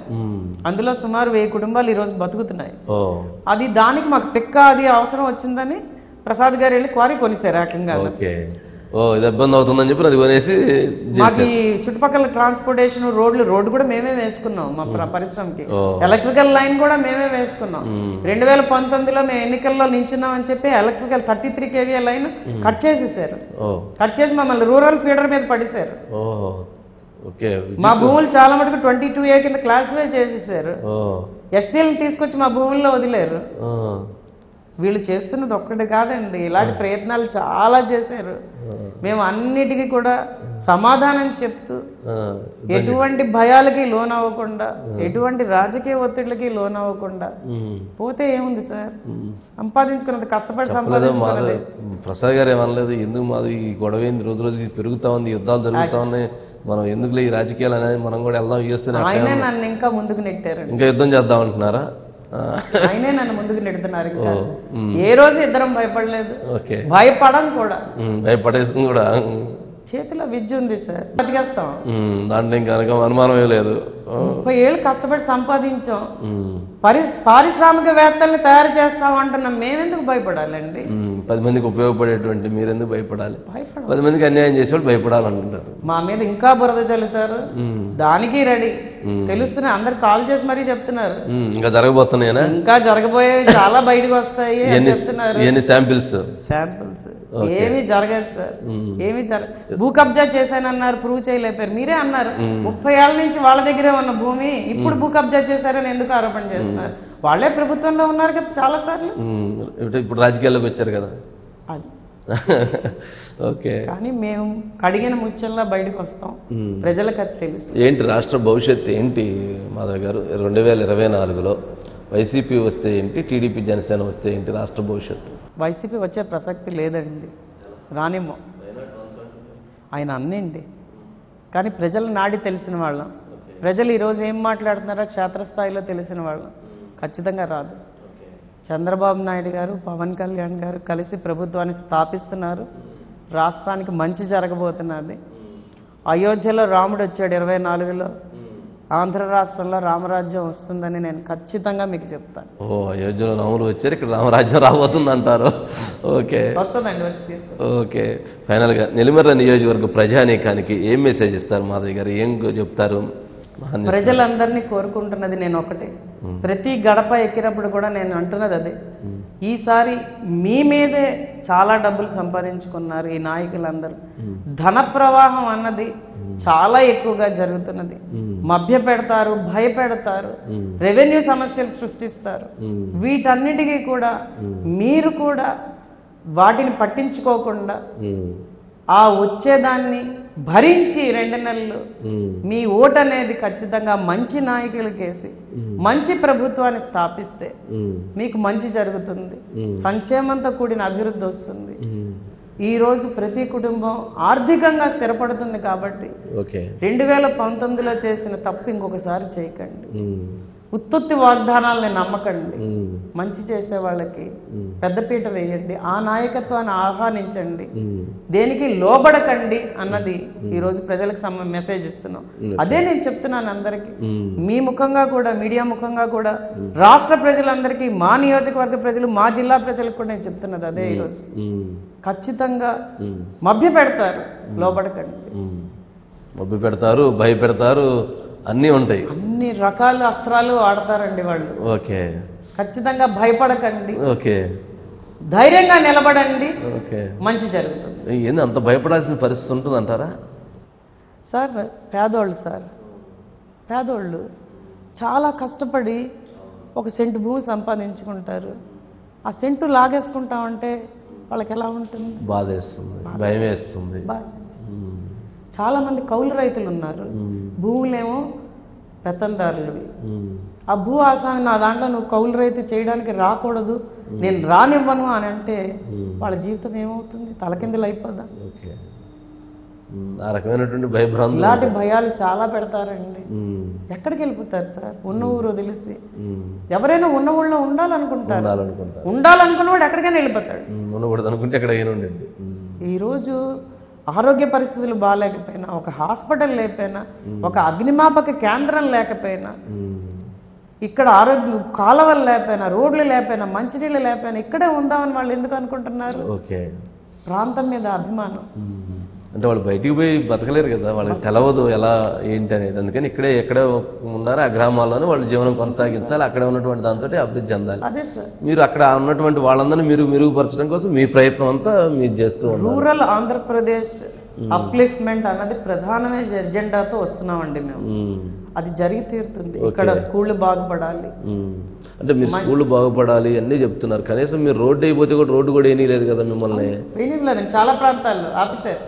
అందులో సుమారు 1000 కుటుంబాలు ఈ రోజు బతుకుతున్నాయి. అది దానికి మాకు పిక్క అది అవసరం వచ్చిందని ప్రసాద్ గారు వెళ్ళి క్వారీ కొనిసారు ఏకంగా. ఇది ఇబ్బంది అవుతుందని చెప్పి అది కొనేసి మాకు ఈ చుట్టుపక్కల ట్రాన్స్పోర్టేషన్ రోడ్డు కూడా మేమే వేసుకున్నాం. మా పరిశ్రమకి ఎలక్ట్రికల్ లైన్ కూడా మేమే వేసుకున్నాం. 2019లో మేము ఎన్నికల్లో నించున్నాం అని చెప్పి ఎలక్ట్రికల్ 33 kVA లైన్ కట్ చేసేసారు. కట్ చేసి మమ్మల్ని రూరల్ ఫీడర్ మీద పడేశారు. మా భూములు చాలా మటుకు 22A కింద క్లాసిఫై చేసేసారు. ఎస్సీలను తీసుకొచ్చి మా భూముల్లో వదిలేరు. వీళ్ళు చేస్తున్నది ఒక్కటి కాదండి, ఇలాంటి ప్రయత్నాలు చాలా చేశారు. మేము అన్నిటికీ కూడా సమాధానం చెప్తూ ఎటువంటి భయాలకి లోన్ అవ్వకుండా, ఎటువంటి రాజకీయ ఒత్తిడికి లోన్ అవ్వకుండా పోతే ఏముంది సార్, సంపాదించుకున్నది కష్టపడి సంపాదించుకున్నది. ప్రసాద్ గారు ఏమనలేదు, ఎందుకు మాది ఈ గొడవ రోజు రోజుకి పెరుగుతా ఉంది, యుద్ధాలు జరుగుతా ఉన్నాయి, మనం ఎందుకు ఈ రాజకీయాలు అనేది మనం కూడా వెళ్దాం చేస్తే ఆయనే నన్ను ఇంకా ముందుకు నెట్టారు. ఇంకా యుద్ధం చేద్దాం అంటున్నారా? ఆయనే నన్ను ముందుకు నెడుతున్నారు. ఏ రోజు ఇద్దరం భయపడలేదు, భయపడం కూడా. భయపడేసి కూడా చేతిలో విద్య ఉంది సార్, బతికేస్తాం, దాంట్లో ఇంకా అనుమానమే లేదు. 30 ఏళ్ళు కష్టపడి సంపాదించాం. పారిశ్రామికవేత్తల్ని తయారు చేస్తామంటున్నాం, మేమెందుకు భయపడాలండి? 10 మందికి ఉపయోగపడేటువంటి మీరెందుకు భయపడాలి? 10 మందికి అన్యాయం చేసేవాళ్ళు భయపడాలంటుంటారు. మా మీద ఇంకా బురద చల్లుతారు, దానికి రెడీ. తెలుస్తున్నాయి, అందరు కాల్ చేసి మరీ చెప్తున్నారు. ఇంకా జరగబోతున్నాయనా? ఇంకా జరగబోయేవి చాలా బయటకు వస్తాయి అని చెప్తున్నారు. శాంపిల్స్ ఏమీ జరగదు సార్, ఏమీ భూ కబ్జా చేశానన్నారు, ప్రూవ్ చేయలేపారు. మీరే అన్నారు 30 ఏళ్ల నుంచి వాళ్ళ దగ్గరే ఉన్న భూమి ఇప్పుడు భూ కబ్జా చేశారని ఎందుకు ఆరోపణ చేస్తున్నారు? వాళ్ళే ప్రభుత్వంలో ఉన్నారు కదా చాలా సార్లు. ఇప్పుడు రాజకీయాల్లోకి వచ్చారు కదా. ఓకే, కానీ మేము కడిగిన ముచ్చల్లా బయటకు వస్తాం, ప్రజలకు అది తెలుసు. ఏంటి రాష్ట్ర భవిష్యత్తు ఏంటి మాధవ్ గారు? 2024లో వైసీపీ వస్తే ఏంటి, టీడీపీ జనసేన వస్తే ఏంటి రాష్ట్ర భవిష్యత్తు? వైసీపీ వచ్చే ప్రసక్తి లేదండి, రానేమో. ఆయన అన్నండి, కానీ ప్రజల నాడి తెలిసిన వాళ్ళం, ప్రజలు ఈరోజు ఏం మాట్లాడుతున్నారో క్షేత్రస్థాయిలో తెలిసిన వాళ్ళం. ఖచ్చితంగా రాదు. చంద్రబాబు నాయుడు గారు, పవన్ కళ్యాణ్ గారు కలిసి ప్రభుత్వాన్ని స్థాపిస్తున్నారు, రాష్ట్రానికి మంచి జరగబోతున్నది. అయోధ్యలో రాముడు వచ్చాడు 24లో, ఆంధ్ర రాష్ట్రంలో రామరాజ్యం వస్తుందని నేను ఖచ్చితంగా మీకు చెప్తాను. అయోధ్యలో రాముడు వచ్చారు, ఇక్కడ రామరాజ్యం రాబోతుంది అంటారు. ఓకే, వస్తుందండి, వచ్చి. ఓకే, ఫైనల్గా నెల్లిమర్ల నియోజకవర్గ ప్రజానీకానికి ఏం మెసేజ్ ఇస్తారు మాధవ్ గారు? ఏం చెప్తారు? ప్రజలందరినీ కోరుకుంటున్నది నేను ఒకటే, ప్రతి గడప ఎక్కినప్పుడు కూడా నేను అంటున్నది అదే. ఈసారి మీ మీదే చాలా డబ్బులు సంపాదించుకున్నారు ఈ నాయకులందరూ. ధన ప్రవాహం అన్నది చాలా ఎక్కువగా జరుగుతున్నది. మభ్య పెడతారు, భయపెడతారు, రెవెన్యూ సమస్యలు సృష్టిస్తారు. వీటన్నిటికీ కూడా మీరు కూడా వాటిని పట్టించుకోకుండా ఆ వచ్చేదాన్ని భరించి 2 నెలలు మీ ఓటు అనేది ఖచ్చితంగా మంచి నాయకులకేసి మంచి ప్రభుత్వాన్ని స్థాపిస్తే మీకు మంచి జరుగుతుంది, సంక్షేమంతో కూడిన అభివృద్ధి వస్తుంది. ఈ రోజు ప్రతి కుటుంబం ఆర్థికంగా స్థిరపడుతుంది. కాబట్టి 2019లో చేసిన తప్పు ఇంకొకసారి చేయకండి. ఉత్తుత్తి వాగ్దానాలని నమ్మకండి, మంచి చేసే వాళ్ళకి పెద్దపీట వేయండి, ఆ నాయకత్వాన్ని ఆహ్వానించండి, దేనికి లోబడకండి అన్నది ఈ రోజు ప్రజలకు మెసేజ్ ఇస్తున్నాం. అదే నేను చెప్తున్నాను అందరికీ, మీ ముఖంగా కూడా, మీడియా ముఖంగా కూడా, రాష్ట్ర ప్రజలందరికీ, మా నియోజకవర్గ ప్రజలు, మా జిల్లా ప్రజలకు కూడా నేను చెప్తున్నది అదే. ఈరోజు ఖచ్చితంగా మభ్య పెడతారు, లోబడకండి. మభ్య పెడతారు, భయపెడతారు, అన్నీ ఉంటాయి, అన్ని రకాల అస్త్రాలు వాడతారండి వాళ్ళు. ఓకే, ఖచ్చితంగా భయపడకండి, ఓకే, ధైర్యంగా నిలబడండి, ఓకే, మంచి జరుగుతుంది. ఏంది అంత భయపడాల్సిన పరిస్థితి ఉంటుంది అంటారా సార్? పేదోళ్ళు సార్, పేదోళ్ళు చాలా కష్టపడి 1 సెంటు భూమి సంపాదించుకుంటారు. ఆ సెంటు లాగేసుకుంటామంటే వాళ్ళకి ఎలా ఉంటుంది? బాధేస్తుంది, భయం వేస్తుంది. చాలా మంది కౌలు రైతులు ఉన్నారు, భూములేమో పెత్తందారులు. ఆ భూ ఆసామి నా దాంట్లో నువ్వు కౌలు రైతు చేయడానికి రాకూడదు, నేను రానివ్వను అని అంటే వాళ్ళ జీవితం ఏమవుతుంది? తలకిందులు అయిపోదా? ఆ రకమైనటువంటి భయభ్రాంతులు, ఇలాంటి భయాలు చాలా పెడతారండి. ఎక్కడికి వెళ్ళిపోతారు సార్? ఉన్న ఊరు తెలిసి ఎవరైనా ఉన్న ఊళ్ళో ఉండాలనుకుంటారు, ఉండాలనుకున్నవాడు ఎక్కడికైనా వెళ్ళిపోతాడు. ఉండకూడదు అనుకుంటే ఎక్కడికైనా ఉండేది. ఈరోజు ఆరోగ్య పరిస్థితులు బాగాలేకపోయినా, ఒక హాస్పిటల్ లేకపోయినా, ఒక అగ్నిమాపక కేంద్రం లేకపోయినా, ఇక్కడ ఆరోగ్య కాలువలు లేకపోయినా, రోడ్లు లేకపోయినా, మంచినీళ్ళు లేకపోయినా ఇక్కడే ఉందామని వాళ్ళు ఎందుకు అనుకుంటున్నారు? ప్రాంతం మీద అభిమానం. అంటే వాళ్ళు బయటికి పోయి బతకలేరు కదా, వాళ్ళకి తెలవదు ఎలా ఏంటి అనేది. అందుకని ఇక్కడే ఎక్కడే ఉన్నారో ఆ గ్రామాల్లోనే వాళ్ళు జీవనం కొనసాగించాలి, అక్కడ ఉన్నటువంటి దాంతో అభివృద్ధి చెందాలి. మీరు అక్కడ ఉన్నటువంటి వాళ్ళందరినీ మీరు మెరుగుపరచడం కోసం మీ ప్రయత్నం అంతా మీరు చేస్తూ ఉన్నారు. రూరల్ ఆంధ్రప్రదేశ్ అప్లిఫ్ట్మెంట్ అన్నది ప్రధానమైన ఎజెండాతో వస్తున్నామండి మేము. అది జరిగి తీరుతుంది. ఇక్కడ స్కూళ్ళు బాగుపడాలి అంటే మీరు స్కూళ్ళు బాగుపడాలి అన్నీ చెప్తున్నారు, కనీసం మీరు రోడ్డు అయిపోతే కూడా రోడ్డు కూడా ఏమీ లేదు కదా మిమ్మల్ని? లేదు, చాలా ప్రాంతాల్లో ఆఫీసర్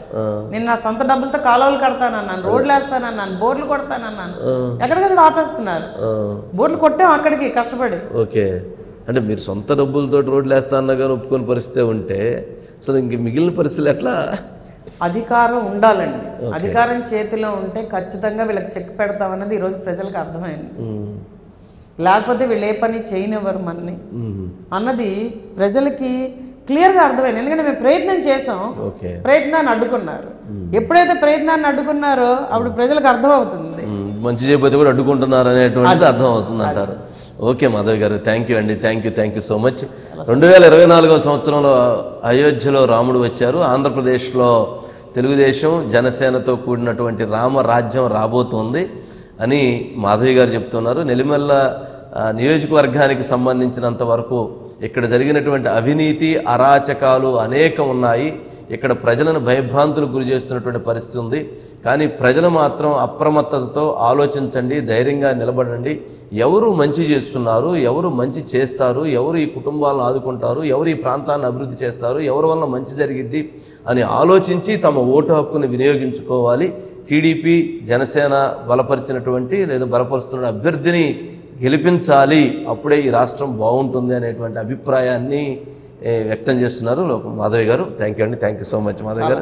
నేను నా సొంత డబ్బులతో కాలువలు కడతానన్నాను, రోడ్లు వేస్తానన్నాను, బోర్లు కొడతానన్నాను, ఎక్కడికక్కడ ఆపేస్తున్నారు. బోర్లు కొట్టాం అక్కడికి కష్టపడి. ఓకే, అంటే మీరు సొంత డబ్బులతో రోడ్లు వేస్తా అన్నా కానీ ఒప్పుకొని పరిస్థితి ఉంటే అసలు ఇంక మిగిలిన పరిస్థితులు ఎట్లా? అధికారం ఉండాలండి, అధికారం చేతిలో ఉంటే ఖచ్చితంగా వీళ్ళకి చెక్ పెడతామన్నది ఈరోజు ప్రజలకు అర్థమైంది. లేకపోతే వీళ్ళు ఏ పని చేయనివ్వరు మనని అన్నది ప్రజలకి క్లియర్గా అర్థమైంది. ఎందుకంటే మేము ప్రయత్నం చేసాం, ప్రయత్నాన్ని అడ్డుకున్నారు. ఎప్పుడైతే ప్రయత్నాన్ని అడ్డుకున్నారో అప్పుడు ప్రజలకు అర్థమవుతుంది మంచి చేయబోతే కూడా అడ్డుకుంటున్నారు అనేటువంటిది అర్థం అవుతుందంటారు. ఓకే మాధవి గారు, థ్యాంక్ యూ అండి, థ్యాంక్ యూ సో మచ్. 2024వ సంవత్సరంలో అయోధ్యలో రాముడు వచ్చారు. ఆంధ్రప్రదేశ్లో తెలుగుదేశం జనసేనతో కూడినటువంటి రామరాజ్యం రాబోతోంది అని మాధవి గారు చెప్తున్నారు. నెల్లిమల్ల నియోజకవర్గానికి సంబంధించినంత వరకు ఇక్కడ జరిగినటువంటి అవినీతి అరాచకాలు అనేకం ఉన్నాయి. ఇక్కడ ప్రజలను భయభ్రాంతులకు గురి చేస్తున్నటువంటి పరిస్థితి ఉంది. కానీ ప్రజలు మాత్రం అప్రమత్తతతో ఆలోచించండి, ధైర్యంగా నిలబడండి. ఎవరు మంచి చేస్తున్నారు, ఎవరు మంచి చేస్తారు, ఎవరు ఈ కుటుంబాలను ఆదుకుంటారు, ఎవరు ఈ ప్రాంతాన్ని అభివృద్ధి చేస్తారు, ఎవరి వల్ల మంచి జరిగిద్ది అని ఆలోచించి తమ ఓటు హక్కును వినియోగించుకోవాలి. టీడీపీ జనసేన బలపరిచినటువంటి లేదా బలపరుస్తున్న అభ్యర్థిని గెలిపించాలి, అప్పుడే ఈ రాష్ట్రం బాగుంటుంది అనేటువంటి అభిప్రాయాన్ని వ్యక్తం చేస్తున్నారు మాధవి గారు. థ్యాంక్ యూ అండి, thank you so much Madhavi గారు.